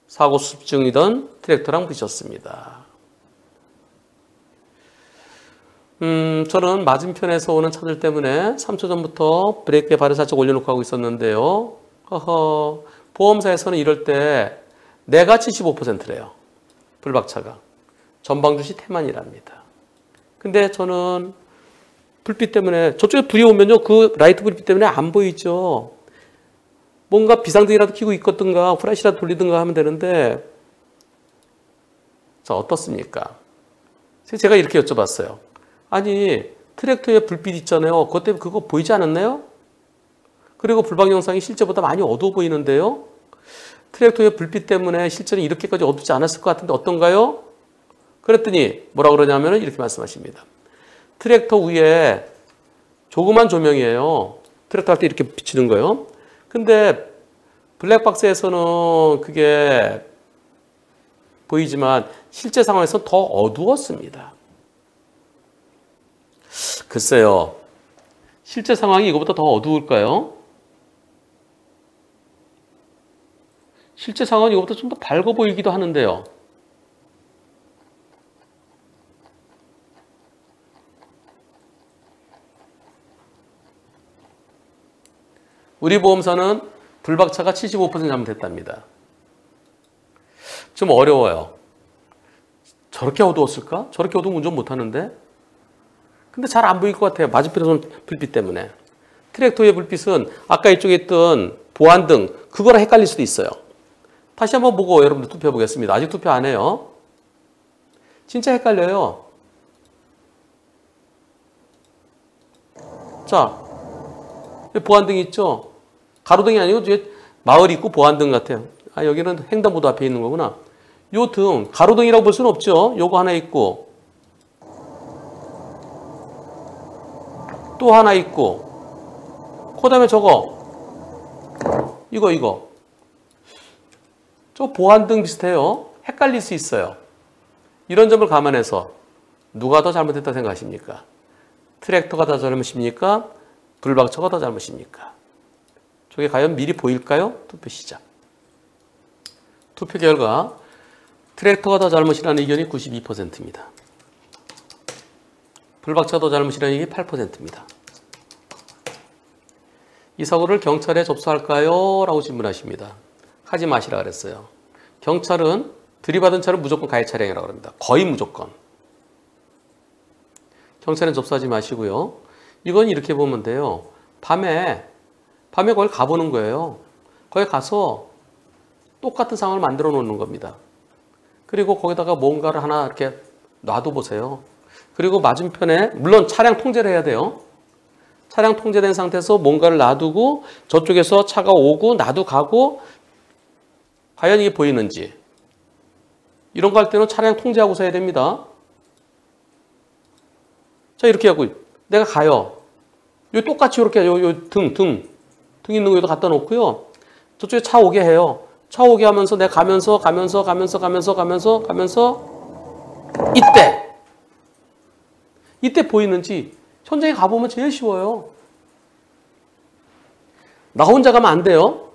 사고 수습 중이던 트랙터랑 부딪혔습니다. 저는 맞은편에서 오는 차들 때문에 3초 전부터 브레이크에 발을 살짝 올려놓고 하고 있었는데요. 보험사에서는 이럴 때 내가 75%래요. 불박차가. 전방주시 태만이랍니다. 근데 저는 불빛 때문에 저쪽에 불이 오면요. 그 라이트 불빛 때문에 안 보이죠. 뭔가 비상등이라도 켜고 있거든가 후라시라도 돌리든가 하면 되는데 자 어떻습니까? 제가 이렇게 여쭤봤어요. 아니 트랙터에 불빛 있잖아요. 그것 때문에 그거 보이지 않았나요? 그리고 불박 영상이 실제보다 많이 어두워 보이는데요. 트랙터의 불빛 때문에 실제는 이렇게까지 어둡지 않았을 것 같은데 어떤가요? 그랬더니 뭐라 그러냐면 이렇게 말씀하십니다. 트랙터 위에 조그만 조명이에요. 트랙터 할 때 이렇게 비치는 거예요. 근데 블랙박스에서는 그게 보이지만 실제 상황에서는 더 어두웠습니다. 글쎄요. 실제 상황이 이거보다 더 어두울까요? 실제 상황은 이거보다 좀 더 밝아 보이기도 하는데요. 우리 보험사는 불박차가 75% 잘못했답니다. 좀 어려워요. 저렇게 어두웠을까? 저렇게 어두우면 운전 못하는데? 근데 잘 안 보일 것 같아요. 맞은편에서 불빛 때문에. 트랙터의 불빛은 아까 이쪽에 있던 보안등 그거랑 헷갈릴 수도 있어요. 다시 한번 보고 여러분들 투표해 보겠습니다. 아직 투표 안 해요. 진짜 헷갈려요. 자, 보안등이 있죠? 가로등이 아니고 뒤에 마을이 있고 보안등 같아요. 아, 여기는 횡단보도 앞에 있는 거구나. 요 등, 가로등이라고 볼 수는 없죠. 요거 하나 있고 또 하나 있고 그 다음에 저거 이거 저 보안등 비슷해요. 헷갈릴 수 있어요. 이런 점을 감안해서 누가 더 잘못했다 생각하십니까? 트랙터가 더 잘못입니까? 불박차가 더 잘못입니까? 저게 과연 미리 보일까요? 투표 시작. 투표 결과 트랙터가 더 잘못이라는 의견이 92%입니다. 불박차가 더 잘못이라는 의견이 8%입니다. 이 사고를 경찰에 접수할까요? 라고 질문하십니다. 하지 마시라 그랬어요. 경찰은 들이받은 차를 무조건 가해 차량이라고 합니다. 거의 무조건. 경찰은 접수하지 마시고요. 이건 이렇게 보면 돼요. 밤에 거기 가보는 거예요. 거기 가서 똑같은 상황을 만들어 놓는 겁니다. 그리고 거기다가 뭔가를 하나 이렇게 놔둬보세요. 그리고 맞은편에 물론 차량 통제를 해야 돼요. 차량 통제된 상태에서 뭔가를 놔두고 저쪽에서 차가 오고 나도 가고 과연 이게 보이는지 이런 거 할 때는 차량 통제하고서 해야 됩니다. 자 이렇게 하고 내가 가요. 요 똑같이 이렇게 요 등 있는 거 여기다 갖다 놓고요. 저쪽에 차 오게 해요. 차 오게 하면서 내가 가면서 이때 보이는지 현장에 가보면 제일 쉬워요. 나 혼자 가면 안 돼요.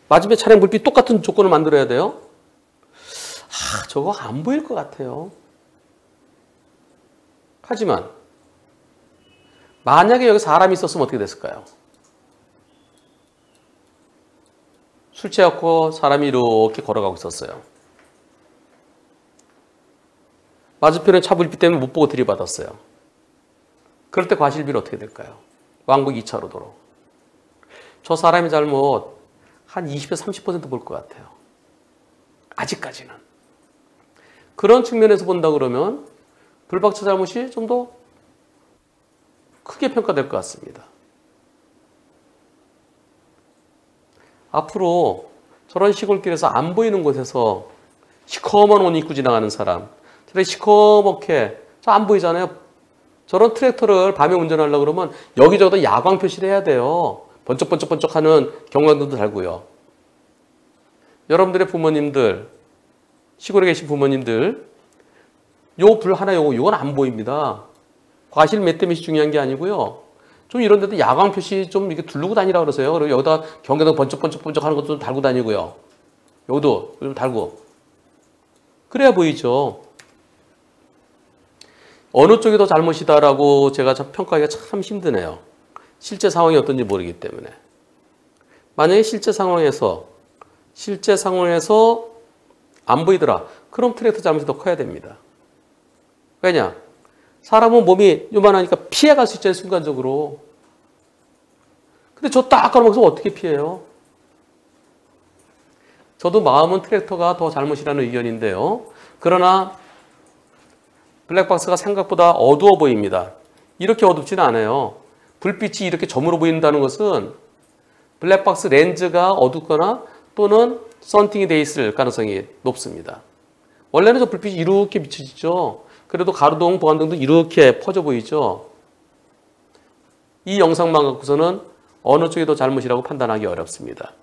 맞은편 차량 불빛 똑같은 조건을 만들어야 돼요. 저거 안 보일 것 같아요. 하지만 만약에 여기 사람이 있었으면 어떻게 됐을까요? 술 취했고 사람이 이렇게 걸어가고 있었어요. 맞은편에 차 불빛 때문에 못 보고 들이받았어요. 그럴 때 과실비는 어떻게 될까요? 왕복 2차로 도로. 저 사람의 잘못 한 20에서 30% 볼 것 같아요. 아직까지는. 그런 측면에서 본다 그러면 불박차 잘못이 좀 더 크게 평가될 것 같습니다. 앞으로 저런 시골길에서 안 보이는 곳에서 시커먼 옷 입고 지나가는 사람, 저렇게 시커멓게 안 보이잖아요. 저런 트랙터를 밤에 운전하려고 그러면 여기저기도 야광 표시를 해야 돼요. 번쩍번쩍번쩍하는 경광등도 달고요. 여러분들의 부모님들, 시골에 계신 부모님들, 요 불 하나 요건 안 보입니다. 과실 몇 대 몇이 중요한 게 아니고요. 좀 이런 데도 야광 표시 좀 이렇게 두르고 다니라 그러세요. 그리고 여기다 경광등 번쩍번쩍번쩍 하는 것도 좀 달고 다니고요. 여기도 좀 달고. 그래야 보이죠. 어느 쪽이 더 잘못이다라고 제가 평가하기가 참 힘드네요. 실제 상황이 어떤지 모르기 때문에. 만약에 실제 상황에서 안 보이더라. 그럼 트랙터 잘못이 더 커야 됩니다. 왜냐? 사람은 몸이 요만하니까 피해갈 수 있잖아요, 순간적으로. 근데 저 딱 걸어먹어서 어떻게 피해요? 저도 마음은 트랙터가 더 잘못이라는 의견인데요. 그러나 블랙박스가 생각보다 어두워 보입니다. 이렇게 어둡지는 않아요. 불빛이 이렇게 저물어 보인다는 것은 블랙박스 렌즈가 어둡거나 또는 썬팅이 돼 있을 가능성이 높습니다. 원래는 저 불빛이 이렇게 비춰지죠. 그래도 가로등, 보안등도 이렇게 퍼져 보이죠. 이 영상만 갖고서는 어느 쪽이 더 잘못이라고 판단하기 어렵습니다.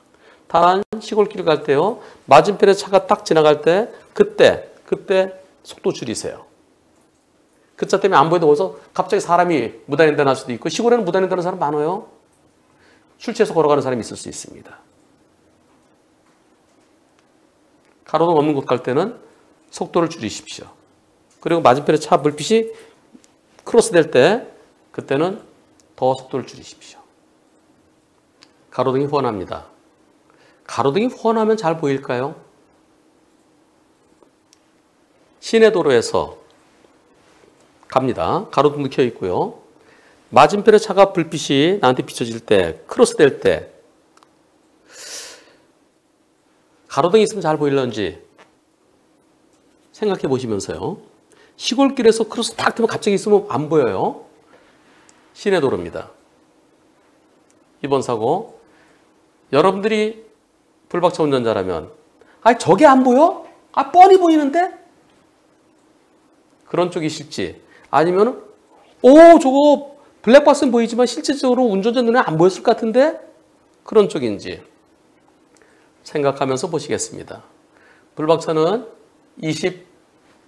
다만 시골길 갈 때요. 맞은편에 차가 딱 지나갈 때 그때 속도 줄이세요. 그 차 때문에 안 보이도 어디서 갑자기 사람이 무단횡단 할 수도 있고 시골에는 무단횡단하는 사람 많아요. 술 취해서 걸어가는 사람이 있을 수 있습니다. 가로등 없는 곳 갈 때는 속도를 줄이십시오. 그리고 맞은편에 차 불빛이 크로스 될 때 그때는 더 속도를 줄이십시오. 가로등이 훤합니다. 가로등이 훤하면 잘 보일까요? 시내도로에서 갑니다. 가로등도 켜 있고요. 맞은편에 차가 불빛이 나한테 비춰질 때, 크로스 될 때 가로등이 있으면 잘 보일런지 생각해 보시면서요. 시골길에서 크로스 딱 되면 갑자기 있으면 안 보여요. 시내도로입니다. 이번 사고 여러분들이 불박차 운전자라면 저게 안 보여? 뻔히 보이는데? 그런 쪽이실지 아니면 저거 블랙박스는 보이지만 실질적으로 운전자 눈에 안 보였을 것 같은데? 그런 쪽인지 생각하면서 보시겠습니다. 불박차는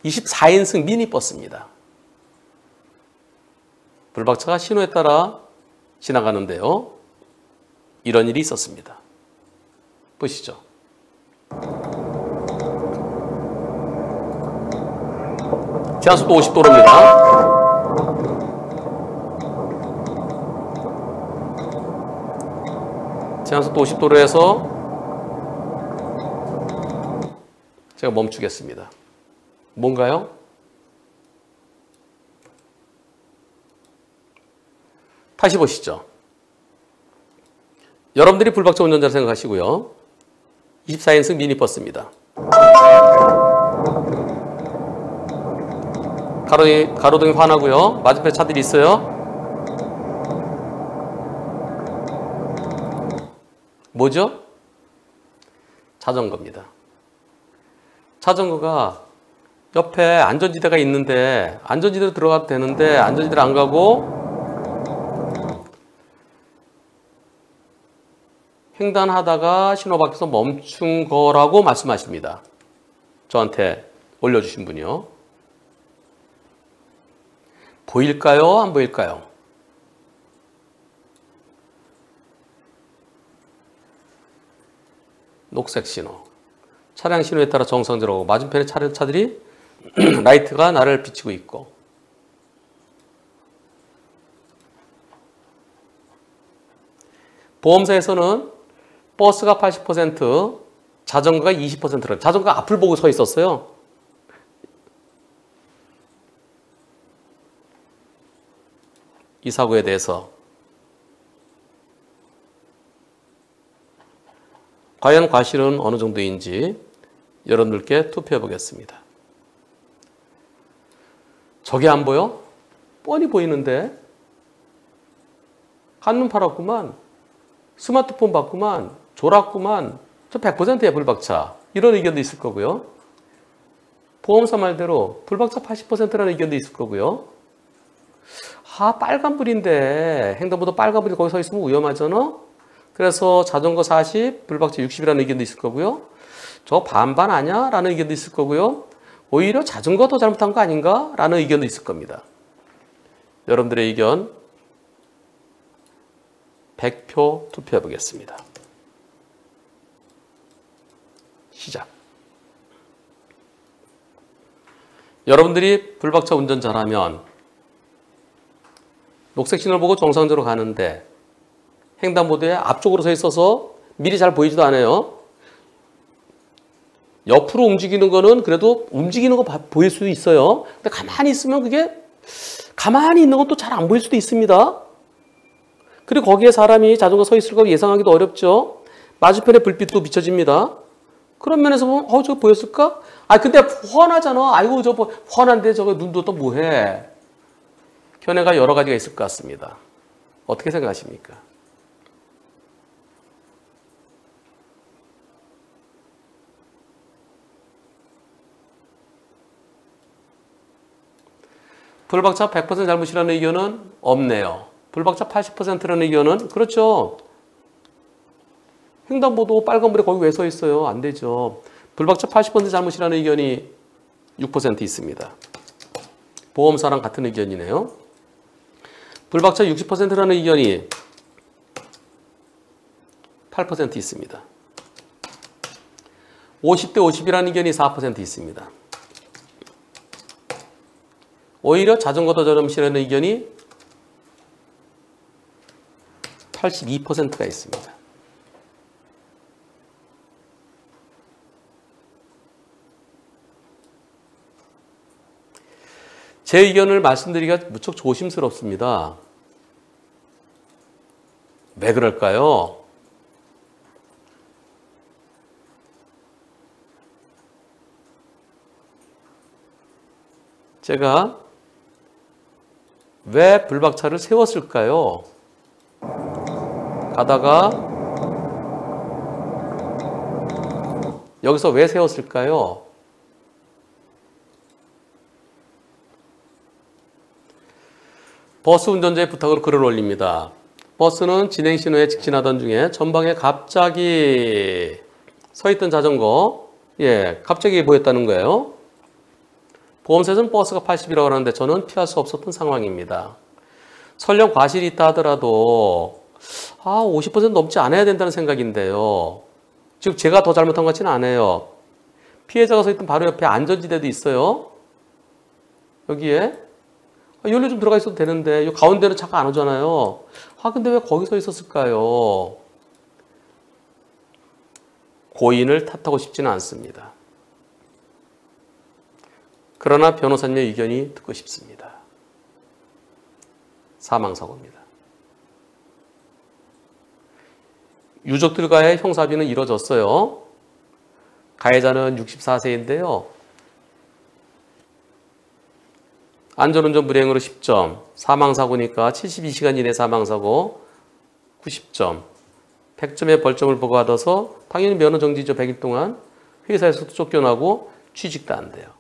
24인승 미니버스입니다. 불박차가 신호에 따라 지나가는데요. 이런 일이 있었습니다. 보시죠. 제한속도 50도로입니다. 제한속도 50도로에서 제가 멈추겠습니다. 뭔가요? 다시 보시죠. 여러분들이 불박차 운전자를 생각하시고요. 24인승 미니버스입니다. 가로등이 환하고요. 맞은편에 차들이 있어요. 뭐죠? 자전거입니다. 자전거가 옆에 안전지대가 있는데 안전지대로 들어가도 되는데 안전지대를 안 가고 횡단하다가 신호밖에서 멈춘 거라고 말씀하십니다. 저한테 올려주신 분이요. 보일까요? 안 보일까요? 녹색 신호. 차량 신호에 따라 정상적으로 맞은편의 차들이 라이트가 나를 비치고 있고 보험사에서는 버스가 80%, 자전거가 20%라 자전거가 앞을 보고 서 있었어요. 이 사고에 대해서 과연 과실은 어느 정도인지 여러분들께 투표해 보겠습니다. 저게 안 보여? 뻔히 보이는데 한눈 팔았구만. 스마트폰 봤구만. 졸았구만. 저 100%야 불박차. 이런 의견도 있을 거고요. 보험사 말대로 불박차 80%라는 의견도 있을 거고요. 아, 빨간불인데 횡단보도 빨간불이 거기 서 있으면 위험하잖아. 그래서 자전거 40, 불박차 60이라는 의견도 있을 거고요. 저 반반 아니야? 라는 의견도 있을 거고요. 오히려 자전거 더 잘못한 거 아닌가? 라는 의견도 있을 겁니다. 여러분들의 의견 100표 투표해 보겠습니다. 시작. 여러분들이 불박차 운전 잘하면 녹색 신호를 보고 정상적으로 가는데 횡단보도에 앞쪽으로 서 있어서 미리 잘 보이지도 않아요. 옆으로 움직이는 거는 그래도 움직이는 거 보일 수도 있어요. 근데 가만히 있으면 그게 가만히 있는 건 또 잘 안 보일 수도 있습니다. 그리고 거기에 사람이 자전거 서 있을 거 예상하기도 어렵죠. 맞은편에 불빛도 비춰집니다. 그런 면에서 보면 저거 보였을까? 아 근데 훤하잖아. 아이고 저거 훤한데 저거 눈도 또 뭐해. 견해가 여러 가지가 있을 것 같습니다. 어떻게 생각하십니까? 불박차 100% 잘못이라는 의견은 없네요. 불박차 80%라는 의견은 그렇죠. 횡단보도 빨간불에 거기 왜 서 있어요? 안 되죠. 불박차 80% 잘못이라는 의견이 6% 있습니다. 보험사랑 같은 의견이네요. 불박차 60%라는 의견이 8% 있습니다. 50대 50이라는 의견이 4% 있습니다. 오히려 자전거 더 저렴시라는 의견이 82%가 있습니다. 제 의견을 말씀드리기가 무척 조심스럽습니다. 왜 그럴까요? 제가 왜 불박차를 세웠을까요? 가다가 여기서 왜 세웠을까요? 버스 운전자의 부탁으로 글을 올립니다. 버스는 진행 신호에 직진하던 중에 전방에 갑자기 서 있던 자전거, 갑자기 보였다는 거예요. 보험사에서는 버스가 80이라고 하는데 저는 피할 수 없었던 상황입니다. 설령 과실이 있다 하더라도 50% 넘지 않아야 된다는 생각인데요. 즉 제가 더 잘못한 것 같지는 않아요. 피해자가 서 있던 바로 옆에 안전지대도 있어요. 여기에 여기로 좀 들어가 있어도 되는데 이 가운데는 차가 안 오잖아요. 근데 왜 거기 서 있었을까요? 고인을 탓하고 싶지는 않습니다. 그러나 변호사님의 의견이 듣고 싶습니다. 사망사고입니다. 유족들과의 형사합의는 이루어졌어요. 가해자는 64세인데요. 안전운전 불이행으로 10점, 사망사고니까 72시간 이내 사망사고 90점, 100점의 벌점을 부과받아서 당연히 면허정지죠. 100일 동안 회사에서도 쫓겨나고 취직도 안 돼요.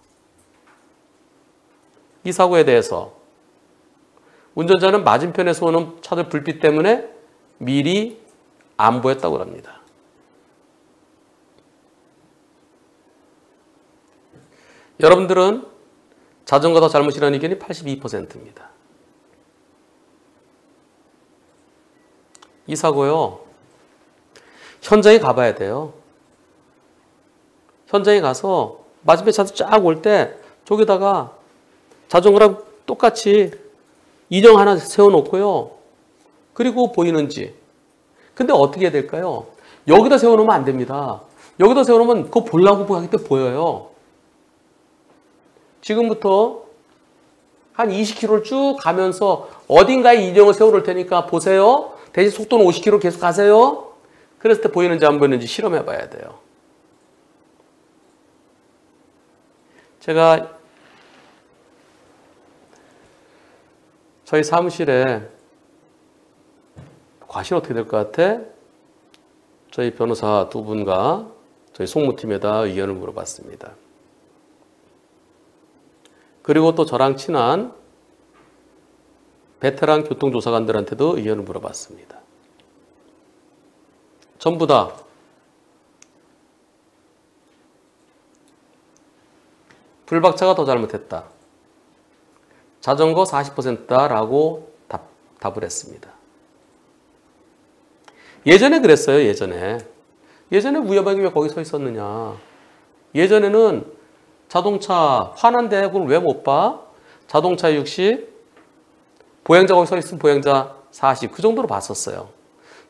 이 사고에 대해서 운전자는 맞은편에서 오는 차들 불빛 때문에 미리 안 보였다고 합니다. 여러분들은 자전거 더 잘못이라는 의견이 82%입니다. 이 사고요. 현장에 가봐야 돼요. 현장에 가서 맞은편 차도 쫙 올 때 저기다가 자전거랑 똑같이 인형 하나 세워놓고요. 그리고 보이는지. 근데 어떻게 해야 될까요? 여기다 세워놓으면 안 됩니다. 여기다 세워놓으면 그거 보려고 하기 때문에 보여요. 지금부터 한 20km를 쭉 가면서 어딘가에 인형을 세워놓을 테니까 보세요. 대신 속도는 50km 계속 가세요. 그랬을 때 보이는지 안 보이는지 실험해 봐야 돼요. 제가 저희 사무실에 과실 어떻게 될 것 같아? 저희 변호사 두 분과 저희 송무팀에다 의견을 물어봤습니다. 그리고 또 저랑 친한 베테랑 교통조사관들한테도 의견을 물어봤습니다. 전부 다 불박차가 더 잘못했다. 자전거 40%다라고 답을 했습니다. 예전에 그랬어요. 예전에 위험하게 왜 거기 서 있었느냐. 예전에는 자동차 화난데 그걸 왜 못 봐? 자동차 60, 보행자 거기 서 있으면 보행자 40, 그 정도로 봤었어요.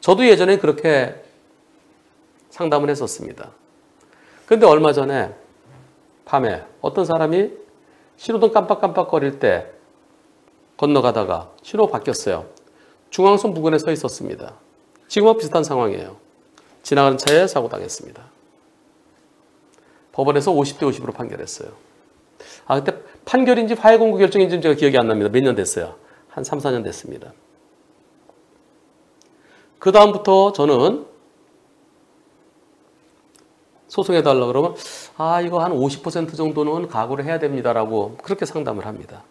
저도 예전에 그렇게 상담을 했었습니다. 그런데 얼마 전에 밤에 어떤 사람이 신호등 깜빡깜빡거릴 때 건너가다가 신호 바뀌었어요. 중앙선 부근에 서 있었습니다. 지금과 비슷한 상황이에요. 지나가는 차에 사고 당했습니다. 법원에서 50대 50으로 판결했어요. 그때 판결인지 파해 공고 결정인지 제가 기억이 안 납니다. 몇 년 됐어요. 한 3, 4년 됐습니다. 그 다음부터 저는 소송해달라 그러면 이거 한 50% 정도는 각오를 해야 됩니다라고 그렇게 상담을 합니다.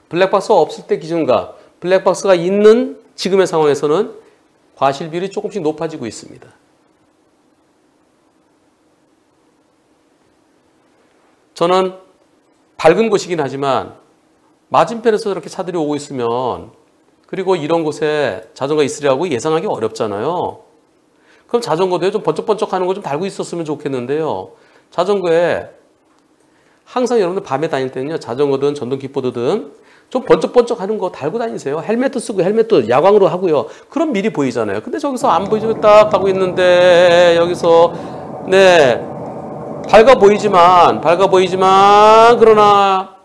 블랙박스가 없을 때 기준과 블랙박스가 있는 지금의 상황에서는 과실 비율이 조금씩 높아지고 있습니다. 저는 밝은 곳이긴 하지만 맞은편에서 저렇게 차들이 오고 있으면 그리고 이런 곳에 자전거 있으리라고 예상하기 어렵잖아요. 그럼 자전거도요, 좀 번쩍번쩍 하는 거 좀 달고 있었으면 좋겠는데요. 자전거에 항상 여러분들 밤에 다닐 때는요, 자전거든 전동 킥보드든 좀 번쩍번쩍 하는 거 달고 다니세요. 헬멧도 쓰고 헬멧도 야광으로 하고요. 그럼 미리 보이잖아요. 근데 저기서 안 보이죠? 딱 가고 있는데 여기서 네 밝아 보이지만 그러나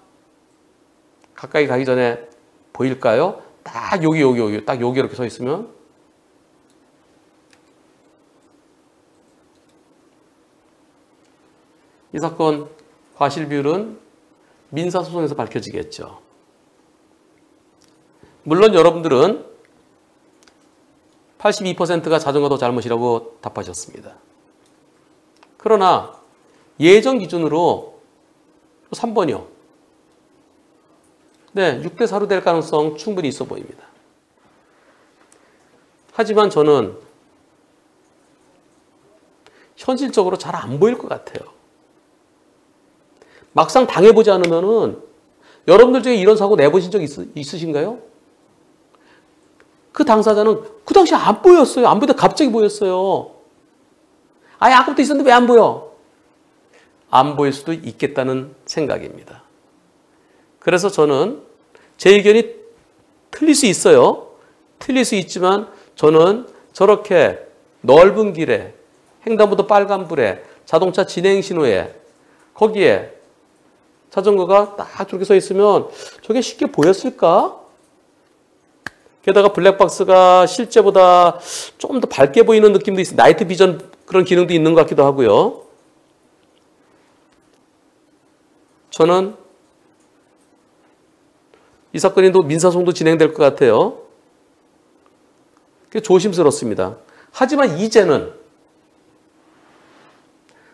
가까이 가기 전에 보일까요? 딱 여기 딱 여기 이렇게 서 있으면 이 사건 과실 비율은 민사소송에서 밝혀지겠죠. 물론 여러분들은 82%가 자전거 더 잘못이라고 답하셨습니다. 그러나 예전 기준으로 3번이요. 네, 6대 4로 될 가능성 충분히 있어 보입니다. 하지만 저는 현실적으로 잘 안 보일 것 같아요. 막상 당해보지 않으면은 여러분들 중에 이런 사고 내보신 적 있으신가요? 그 당사자는 그 당시에 안 보였어요. 안 보이다 갑자기 보였어요. 아까부터 있었는데 왜 안 보여? 안 보일 수도 있겠다는 생각입니다. 그래서 저는 제 의견이 틀릴 수 있어요. 틀릴 수 있지만 저는 저렇게 넓은 길에 횡단보도 빨간불에 자동차 진행 신호에 거기에 자전거가 딱 저렇게 서 있으면 저게 쉽게 보였을까? 게다가 블랙박스가 실제보다 조금 더 밝게 보이는 느낌도 있어요. 나이트 비전 그런 기능도 있는 것 같기도 하고요. 저는 이 사건이 또 민사소송도 진행될 것 같아요. 조심스럽습니다. 하지만 이제는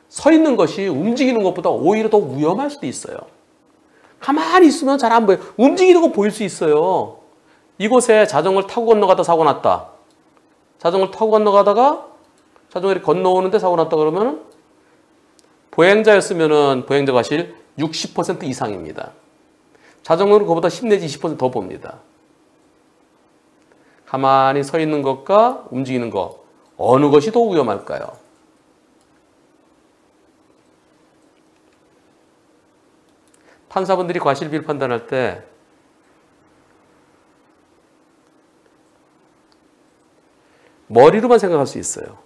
서 있는 것이 움직이는 것보다 오히려 더 위험할 수도 있어요. 가만히 있으면 잘 안 보여요. 움직이는 거 보일 수 있어요. 이곳에 자전거를 타고 건너가다 사고 났다. 자전거를 타고 건너가다가 자전거를 건너오는데 사고 났다 그러면 보행자였으면 보행자 과실 60% 이상입니다. 자전거는 그보다 10 내지 20% 더 봅니다. 가만히 서 있는 것과 움직이는 것, 어느 것이 더 위험할까요? 판사분들이 과실비를 판단할 때 머리로만 생각할 수 있어요.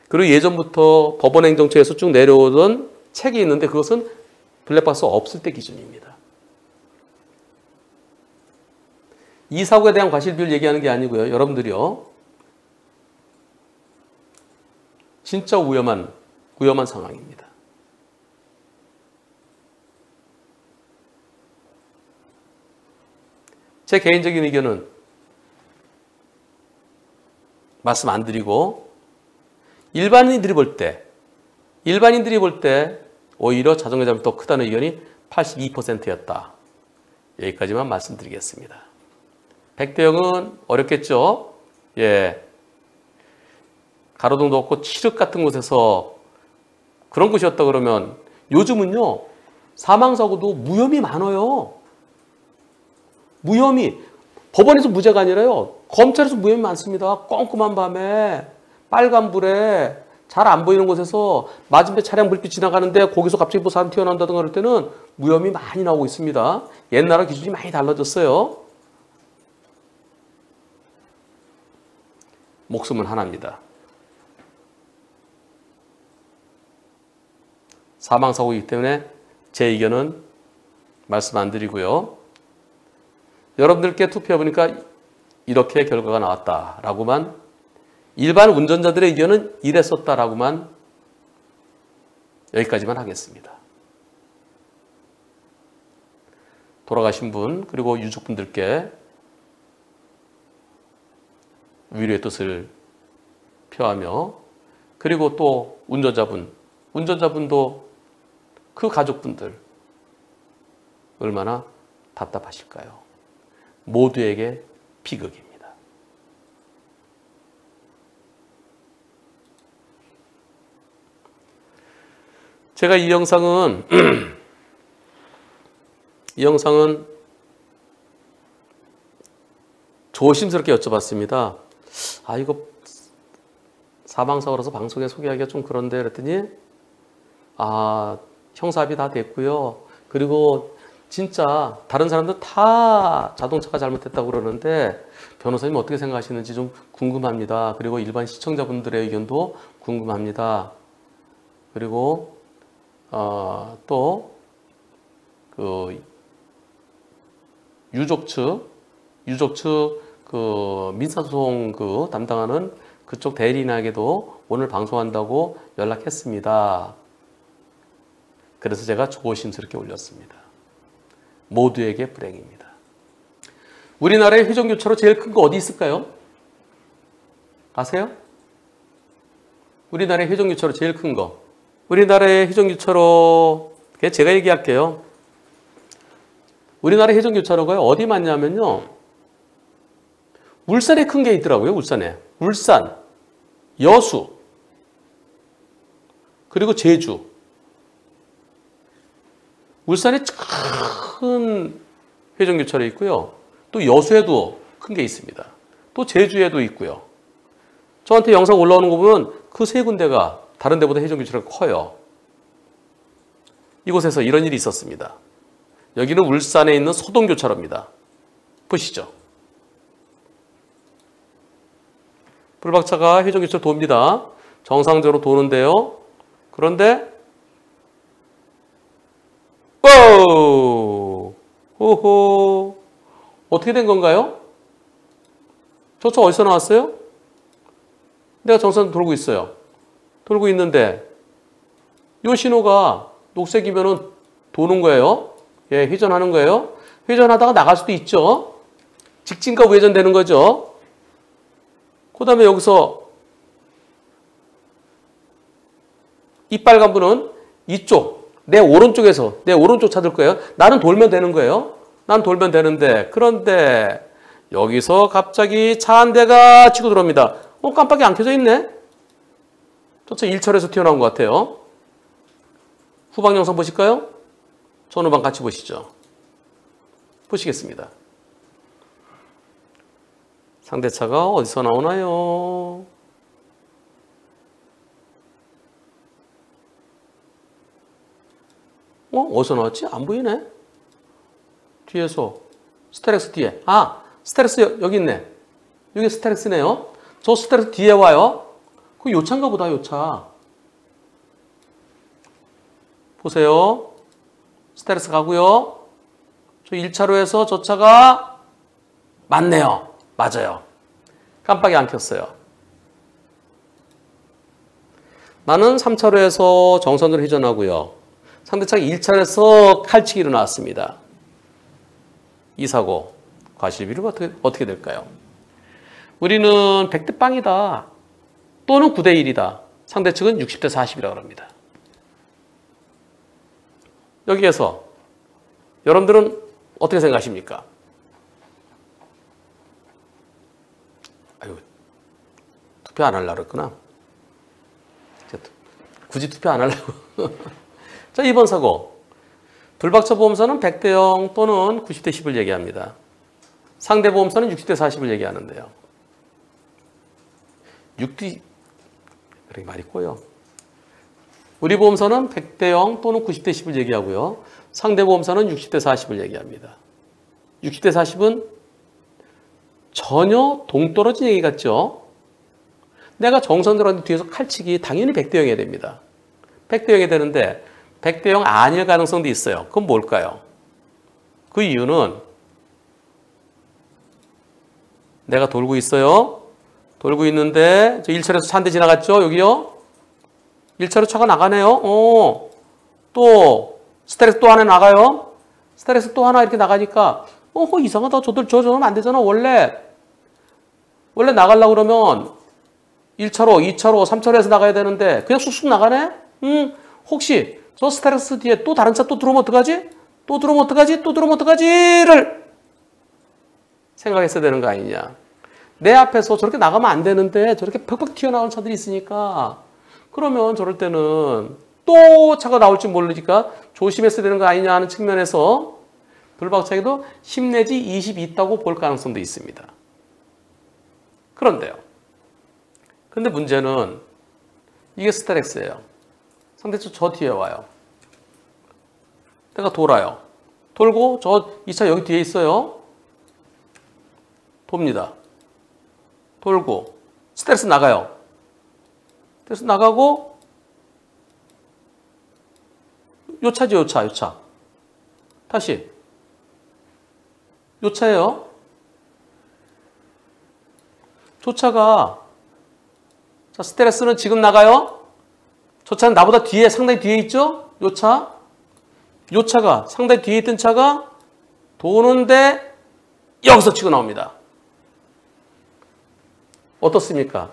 그리고 예전부터 법원행정처에서 쭉 내려오던 책이 있는데 그것은 블랙박스 없을 때 기준입니다. 이 사고에 대한 과실비를 얘기하는 게 아니고요. 여러분들이요. 진짜 위험한 상황입니다. 제 개인적인 의견은 말씀 안 드리고 일반인들이 볼 때 오히려 자전거 잡음이 더 크다는 의견이 82%였다. 여기까지만 말씀드리겠습니다. 백대영은 어렵겠죠? 예. 가로등도 없고 칠흑 같은 곳에서 그런 곳이었다 그러면 요즘은요. 사망사고도 무혐의 많아요. 무혐의. 법원에서 무죄가 아니라요. 검찰에서 무혐의 많습니다. 꼼꼼한 밤에 빨간불에 잘 안 보이는 곳에서 맞은편 차량 불빛 지나가는데 거기서 갑자기 뭐 사람 튀어나온다든가 그럴 때는 무혐의 많이 나오고 있습니다. 옛날과 기준이 많이 달라졌어요. 목숨은 하나입니다. 사망사고이기 때문에 제 의견은 말씀 안 드리고요. 여러분들께 투표해보니까 이렇게 결과가 나왔다라고만, 일반 운전자들의 의견은 이랬었다라고만, 여기까지만 하겠습니다. 돌아가신 분 그리고 유족분들께 위로의 뜻을 표하며, 그리고 또 운전자분도 그 가족분들 얼마나 답답하실까요? 모두에게 비극입니다. 제가 이 영상은 조심스럽게 여쭤봤습니다. 아, 이거 사망사고라서 방송에 소개하기가 좀 그런데 그랬더니 형사합의 다 됐고요. 그리고 진짜 다른 사람들 다 자동차가 잘못했다고 그러는데 변호사님 어떻게 생각하시는지 좀 궁금합니다. 그리고 일반 시청자분들의 의견도 궁금합니다. 그리고 또 그 유족 측 그 민사소송 그 담당하는 그쪽 대리인에게도 오늘 방송한다고 연락했습니다. 그래서 제가 조심스럽게 올렸습니다. 모두에게 불행입니다. 우리나라의 회전교차로 제일 큰 거 어디 있을까요? 아세요? 우리나라의 회전교차로 제일 큰 거. 우리나라의 회전교차로, 제가 얘기할게요. 우리나라 회전교차로가 어디 맞냐면요. 울산에 큰 게 있더라고요. 울산에. 울산, 여수, 그리고 제주. 울산에 큰 회전교차로 있고요. 또 여수에도 큰 게 있습니다. 또 제주에도 있고요. 저한테 영상 올라오는 거 보면 그 세 군데가 다른 데보다 회전교차로가 커요. 이곳에서 이런 일이 있었습니다. 여기는 울산에 있는 소동교차로입니다. 보시죠. 불박차가 회전교차로 돕니다. 정상적으로 도는데요. 그런데 호호, 어떻게 된 건가요? 저 차 어디서 나왔어요? 내가 정상 돌고 있어요. 돌고 있는데 이 신호가 녹색이면은 도는 거예요. 예, 회전하는 거예요. 회전하다가 나갈 수도 있죠. 직진과 우회전되는 거죠. 그 다음에 여기서 이 빨간 분은 이쪽, 내 오른쪽 찾을 거예요. 나는 돌면 되는 거예요. 난 돌면 되는데, 그런데 여기서 갑자기 차 한 대가 치고 들어옵니다. 깜빡이 안 켜져 있네? 저차 1철에서 튀어나온 것 같아요. 후방 영상 보실까요? 전후방 같이 보시죠. 보시겠습니다. 상대차가 어디서 나오나요? 어디서 나왔지? 안 보이네. 뒤에서 스테렉스 뒤에. 스테렉스 여기 있네. 여기 스테렉스네요. 저 스테렉스 뒤에 와요. 그 요차인가 보다, 요차. 보세요. 스테렉스 가고요. 저 1차로에서 저 차가 맞네요. 맞아요. 깜빡이 안 켰어요. 나는 3차로에서 정선으로 회전하고요. 상대차가 1차로에서 칼치기로 나왔습니다. 이 사고 과실비율이 어떻게 될까요? 우리는 100대 빵이다. 또는 9대 1이다. 상대 측은 60대 40이라고 합니다. 여기에서 여러분들은 어떻게 생각하십니까? 아유, 투표 안 하려고 그랬구나. 굳이 투표 안 하려고. 자, 2번 사고. 불박차 보험사는 100대 0 또는 90대 10을 얘기합니다. 상대 보험사는 60대 40을 얘기하는데요. 6대, 그렇게 말이 꼬여. 우리 보험사는 100대 0 또는 90대 10을 얘기하고요. 상대 보험사는 60대 40을 얘기합니다. 60대 40은 전혀 동떨어진 얘기 같죠? 내가 정선들한테 뒤에서 칼치기 당연히 100대 0이 됩니다. 100대 0이 되는데 100대 0 아닐 가능성도 있어요. 그건 뭘까요? 그 이유는 내가 돌고 있어요. 돌고 있는데 저 1차로에서 차 한 대 지나갔죠? 여기요. 1차로 차가 나가네요. 또 스테렉스 또 하나 나가요. 스테렉스 또 하나 이렇게 나가니까 이상하다. 저러면 안 되잖아. 원래 나가려고 그러면 1차로, 2차로, 3차로에서 나가야 되는데 그냥 쑥쑥 나가네? 혹시 저 스테렉스 뒤에 또 다른 차 또 들어오면 어떡하지? 또 들어오면 어떡하지? 또 들어오면 어떡하지?를 생각했어야 되는 거 아니냐. 내 앞에서 저렇게 나가면 안 되는데 저렇게 팍팍 튀어나오는 차들이 있으니까 그러면 저럴 때는 또 차가 나올지 모르니까 조심했어야 되는 거 아니냐 하는 측면에서 불박차에도 10 내지 20 있다고 볼 가능성도 있습니다. 그런데요. 근데 문제는 이게 스테렉스예요. 상대쪽 저 뒤에 와요. 내가 돌아요. 돌고 이 차 여기 뒤에 있어요. 돕니다. 돌고 스테렉스 나가요. 스테렉스 나가고 요 차죠, 요 차. 다시 요 차예요. 저 차가 자, 스테렉스는 지금 나가요. 저 차는 나보다 상당히 뒤에 있죠? 요 차가 상당히 뒤에 있던 차가 도는데 여기서 치고 나옵니다. 어떻습니까?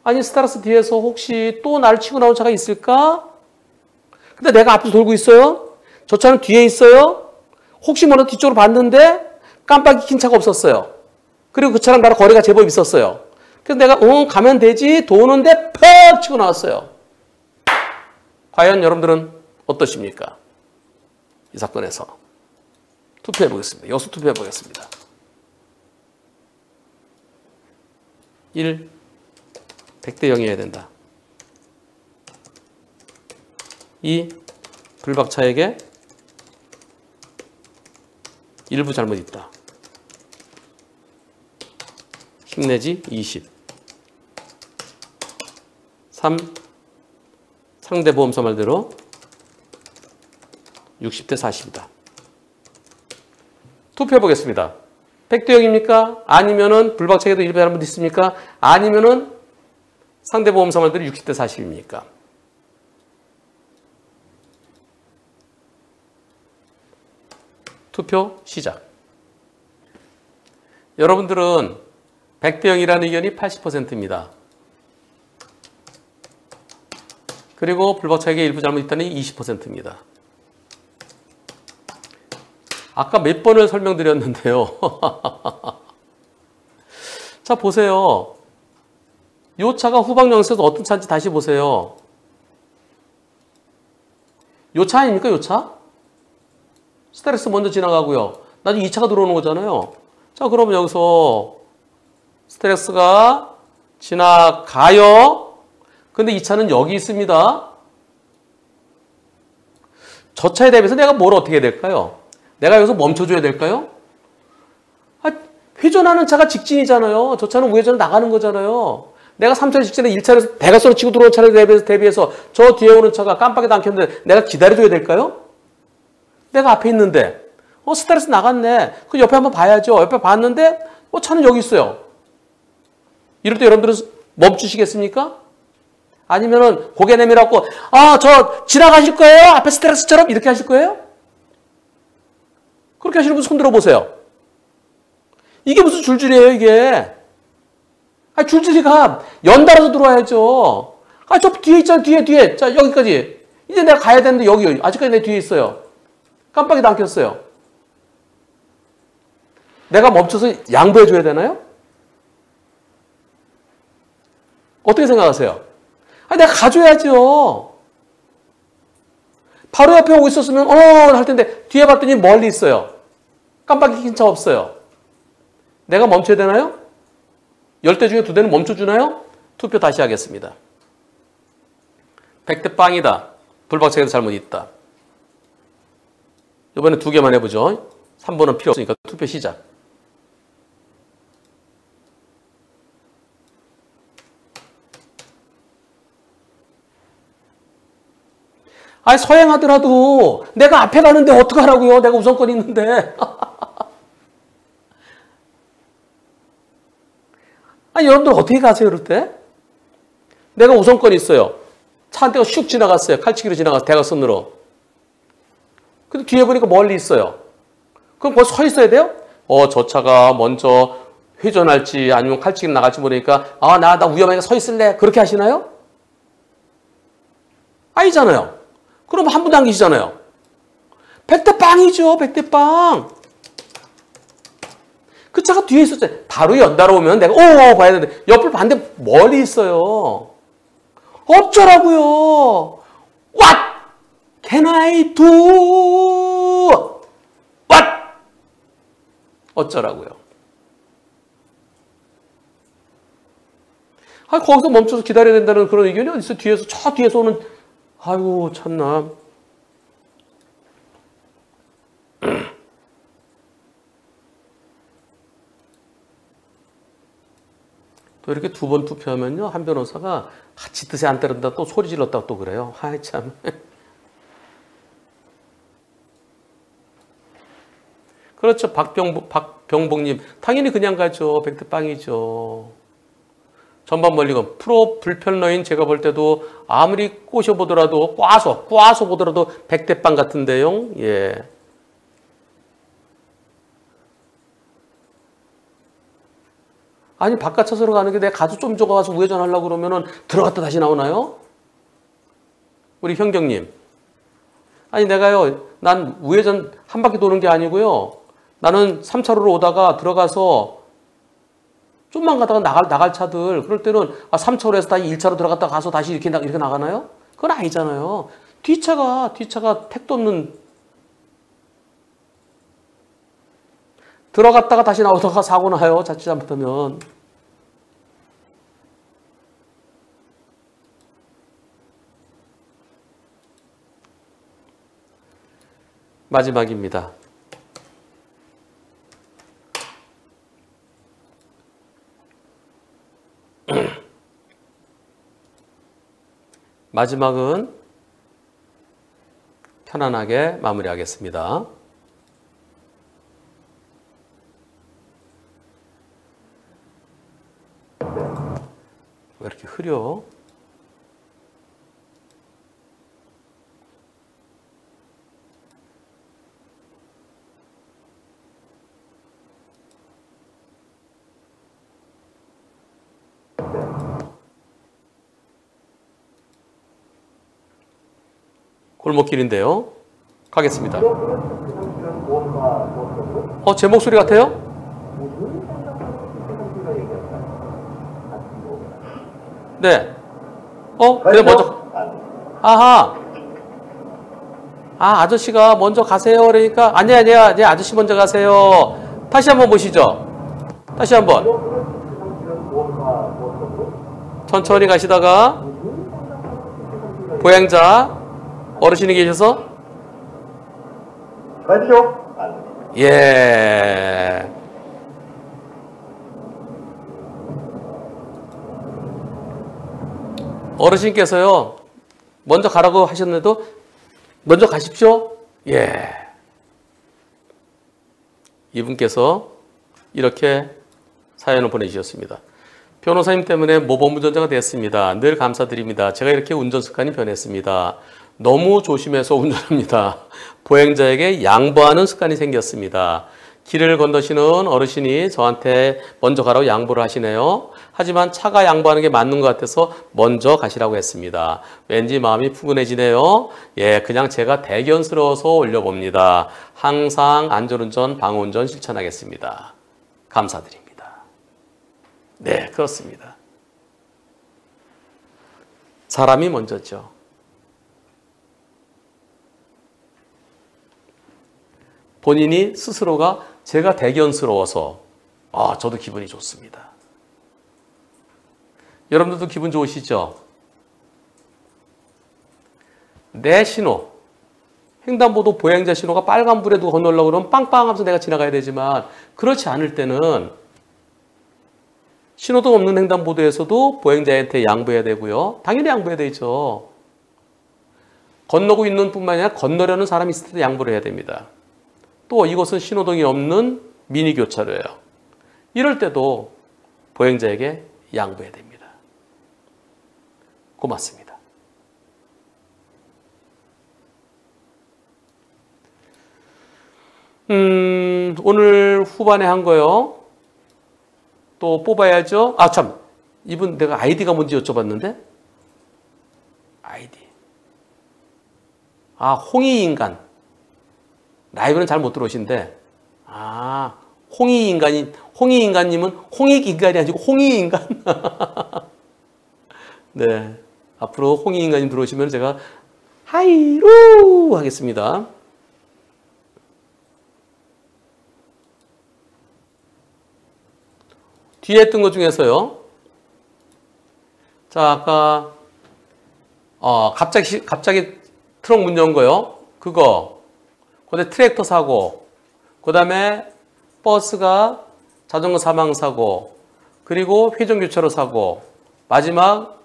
아니, 스테렉스 뒤에서 혹시 또 날 치고 나온 차가 있을까? 근데 내가 앞에서 돌고 있어요. 저 차는 뒤에 있어요. 혹시 모르는 뒤쪽으로 봤는데 깜빡이 킨 차가 없었어요. 그리고 그 차랑 나랑 거리가 제법 있었어요. 그래서 내가 가면 되지 도는데 퍽 치고 나왔어요. 과연 여러분들은 어떠십니까? 이 사건에서 투표해 보겠습니다. 여수 투표해 보겠습니다. 1. 100대 0이어야 된다. 2. 불박차에게 일부 잘못 있다. 10 내지 20. 3. 상대 보험사 말대로 60대 40이다. 투표해 보겠습니다. 100대 0입니까? 아니면은 불박차에도 일부 잘못 있습니까? 아니면은 상대 보험사 말대로 60대 40입니까? 투표 시작. 여러분들은 100대 0이라는 의견이 80%입니다. 그리고 불박차에게 일부 잘못 있다는 20%입니다. 아까 몇 번을 설명드렸는데요. 자, 보세요. 이 차가 후방정에서 어떤 차인지 다시 보세요. 이 차 아닙니까? 이 차? 스테렉스 먼저 지나가고요. 나중에 이 차가 들어오는 거잖아요. 자, 그러면 여기서 스트렉스가 지나가요. 근데 이 차는 여기 있습니다. 저 차에 대비해서 내가 뭘 어떻게 해야 될까요? 내가 여기서 멈춰줘야 될까요? 회전하는 차가 직진이잖아요. 저 차는 우회전 나가는 거잖아요. 내가 3차로 직진에 1차에서 대각선으로 치고 들어오는 차를 대비해서 저 뒤에 오는 차가 깜빡이도 안 켰는데 내가 기다려줘야 될까요? 내가 앞에 있는데 스트레스 나갔네. 그 옆에 한번 봐야죠. 옆에 봤는데 차는 여기 있어요. 이럴 때 여러분들은 멈추시겠습니까? 아니면은 고개 내밀었고 저 지나가실 거예요? 앞에 스트레스처럼 이렇게 하실 거예요? 그렇게 하시는 분 손 들어보세요. 이게 무슨 줄줄이에요, 이게. 줄줄이가 연달아서 들어와야죠. 저 뒤에 있잖아, 뒤에. 자, 여기까지. 이제 내가 가야 되는데 여기. 아직까지 내 뒤에 있어요. 깜빡이도 안 켰어요. 내가 멈춰서 양보해줘야 되나요? 어떻게 생각하세요? 내가 가줘야죠. 바로 옆에 오고 있었으면 할 텐데 뒤에 봤더니 멀리 있어요. 깜빡이 킨 차 없어요. 내가 멈춰야 되나요? 10대 중에 2대는 멈춰주나요? 투표 다시 하겠습니다. 100대 빵이다. 불박차에도 잘못 있다. 이번에 2개만 해보죠. 3번은 필요 없으니까 투표 시작. 서행하더라도 내가 앞에 가는데 어떡하라고요? 내가 우선권이 있는데. 여러분들 어떻게 가세요, 이럴 때? 내가 우선권이 있어요. 차 한 대가 슉 지나갔어요. 칼치기로 지나가서 대각선으로. 근데 뒤에 보니까 멀리 있어요. 그럼 거기 서 있어야 돼요? 저 차가 먼저 회전할지 아니면 칼치기로 나갈지 모르니까 나 위험하니까 서 있을래. 그렇게 하시나요? 아니잖아요. 그럼 한 분도 안 계시잖아요. 100대 빵이죠. 100대 빵. 그 차가 뒤에 있었어요. 바로 연달아 오면 내가 봐야 되는데 옆을 봤는데 멀리 있어요. 어쩌라고요. What can I do? What? 어쩌라고요. 거기서 멈춰서 기다려야 된다는 그런 의견이 어디 있어? 저 뒤에서 오는 아이고 참나. 또 이렇게 2번 투표하면요. 한 변호사가 지 뜻에 안 따른다 또 소리 질렀다고 또 그래요. 참. 그렇죠. 박병복님. 당연히 그냥 가죠. 100대 빵이죠. 전반 멀리건 프로 불편러인 제가 볼 때도 아무리 꼬셔보더라도 꽈서 보더라도 100대 빵 같은데요. 예. 아니 바깥 차선으로 가는 게 내가 가서 좀 가서 우회전하려고 그러면은 들어갔다 다시 나오나요? 우리 현경님. 아니 내가요. 난 우회전 한 바퀴 도는 게 아니고요. 나는 3차로로 오다가 들어가서 좀만 가다가 나갈 차들 그럴 때는 3차로에서 다시 1차로 들어갔다 가서 다시 이렇게 나가나요? 그건 아니잖아요. 뒤차가 택도 없는 들어갔다가 다시 나오다가 사고 나요. 자칫 잘못하면. 마지막입니다. 마지막은 편안하게 마무리하겠습니다. 왜 이렇게 흐려? 골목길인데요. 가겠습니다. 제 목소리 같아요? 네. 그래 먼저. 아하. 아저씨가 먼저 가세요. 그러니까 아니야. 아저씨 먼저 가세요. 다시 한번 보시죠. 다시 한번. 천천히 가시다가 보행자 어르신이 계셔서 가야죠. 예. 어르신께서요 먼저 가라고 하셨는데도 먼저 가십시오. 예. 이분께서 이렇게 사연을 보내주셨습니다. 변호사님 때문에 모범 운전자가 됐습니다. 늘 감사드립니다. 제가 이렇게 운전 습관이 변했습니다. 너무 조심해서 운전합니다. 보행자에게 양보하는 습관이 생겼습니다. 길을 건너시는 어르신이 저한테 먼저 가라고 양보를 하시네요. 하지만 차가 양보하는 게 맞는 것 같아서 먼저 가시라고 했습니다. 왠지 마음이 푸근해지네요. 예, 그냥 제가 대견스러워서 올려봅니다. 항상 안전운전, 방어운전 실천하겠습니다. 감사드립니다. 네, 그렇습니다. 사람이 먼저죠. 본인이 스스로가 제가 대견스러워서 저도 기분이 좋습니다. 여러분들도 기분 좋으시죠? 내 신호, 횡단보도 보행자 신호가 빨간불에도 건너려고 그러면 빵빵 하면서 내가 지나가야 되지만 그렇지 않을 때는 신호등 없는 횡단보도에서도 보행자한테 양보해야 되고요. 당연히 양보해야 되죠. 건너고 있는 뿐만 아니라 건너려는 사람이 있을 때도 양보를 해야 됩니다. 또 이곳은 신호등이 없는 미니 교차로예요. 이럴 때도 보행자에게 양보해야 됩니다. 고맙습니다. 오늘 후반에 한 거요. 또 뽑아야죠. 아, 참. 이분 내가 아이디가 뭔지 여쭤봤는데? 아이디. 아, 홍익인간. 라이브는 잘 못 들어오신데. 아, 홍익인간님은 홍익인간이 아니고 홍익인간. 네. 앞으로 홍익인간님 들어오시면 제가 하이루 하겠습니다. 뒤에 뜬 것 중에서요. 자, 아까 갑자기 트럭 문 연 거요. 그거. 그다음에 트랙터 사고. 그다음에 버스가 자전거 사망 사고. 그리고 회전교차로 사고. 마지막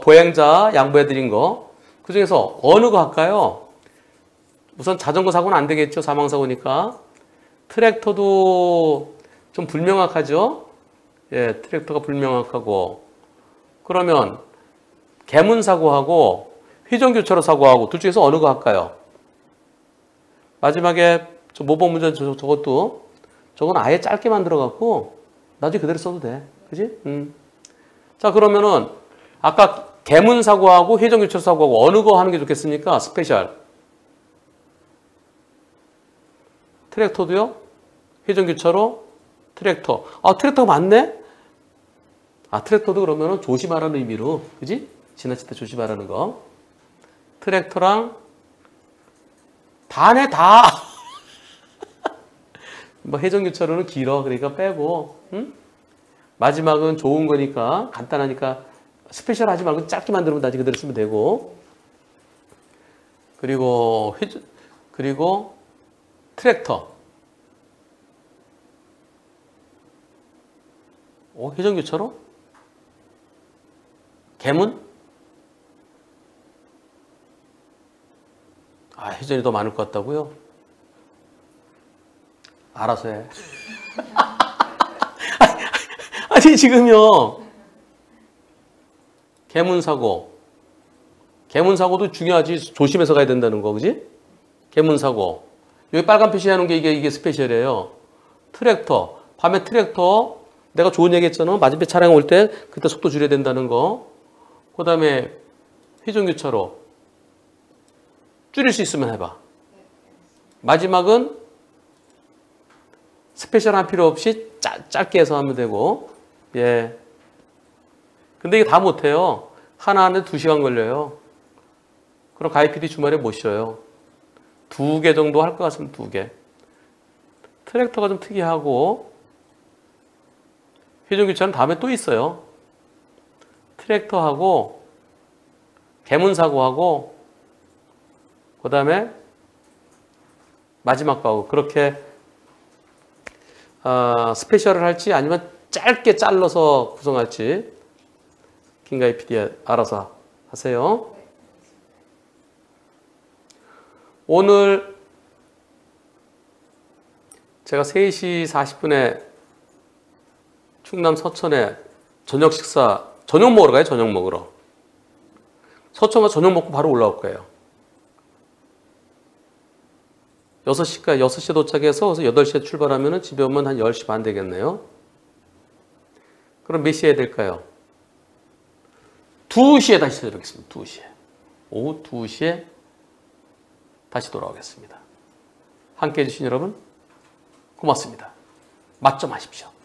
보행자 양보해 드린 거. 그 중에서 어느 거 할까요? 우선 자전거 사고는 안 되겠죠. 사망 사고니까. 트랙터도 좀 불명확하죠. 예, 트랙터가 불명확하고. 그러면 개문 사고하고 회전교차로 사고하고 둘 중에서 어느 거 할까요? 마지막에 모범운전 저건 아예 짧게 만들어갖고 나중에 그대로 써도 돼. 그지? 자, 그러면은 아까 개문 사고하고 회전교차로 사고하고 어느 거 하는 게 좋겠습니까? 스페셜. 트랙터도요? 회전교차로 트랙터. 아, 트랙터가 맞네? 아, 트랙터도 그러면은 조심하라는 의미로. 그지? 지나칠 때 조심하라는 거. 트랙터랑 다네, 다. 뭐 회전교차로는 길어. 그러니까 빼고. 응? 마지막은 좋은 거니까 간단하니까 스페셜 하지 말고 짧게 만들면 나중에 그대로 쓰면 되고. 그리고 트랙터. 회전교차로? 개문? 아, 회전이 더 많을 것 같다고요? 알아서 해. 아니, 지금요. 개문사고. 개문사고도 중요하지. 조심해서 가야 된다는 거, 그지? 개문사고. 여기 빨간 표시하는 게 이게 스페셜이에요. 트랙터. 밤에 트랙터. 내가 좋은 얘기 했잖아. 맞은편 차량 올 때 그때 속도 줄여야 된다는 거. 그 다음에 회전교차로. 줄일 수 있으면 해봐. 마지막은 스페셜한 필요 없이 짧게 해서 하면 되고. 예. 근데 이게 다 못해요. 하나 하는데 2시간 걸려요. 그럼 가입 PD 주말에 못 쉬어요. 2개 정도 할 것 같으면 2개. 트랙터가 좀 특이하고 회전교차는 다음에 또 있어요. 트랙터하고 개문사고하고 그 다음에 마지막 거하고 그렇게 스페셜을 할지 아니면 짧게 잘라서 구성할지 김가희 PD 알아서 하세요. 오늘 제가 3시 40분에 충남 서천에 저녁 식사, 저녁 먹으러 가요. 저녁 먹으러. 서천 가서 저녁 먹고 바로 올라올 거예요. 6시에 도착해서 8시에 출발하면 집에 오면 한 10시 반 되겠네요. 그럼 몇 시에 해야 될까요? 2시에 다시 찾아뵙겠습니다. 2시에. 오후 2시에 다시 돌아오겠습니다. 함께해 주신 여러분 고맙습니다. 맛 좀 하십시오.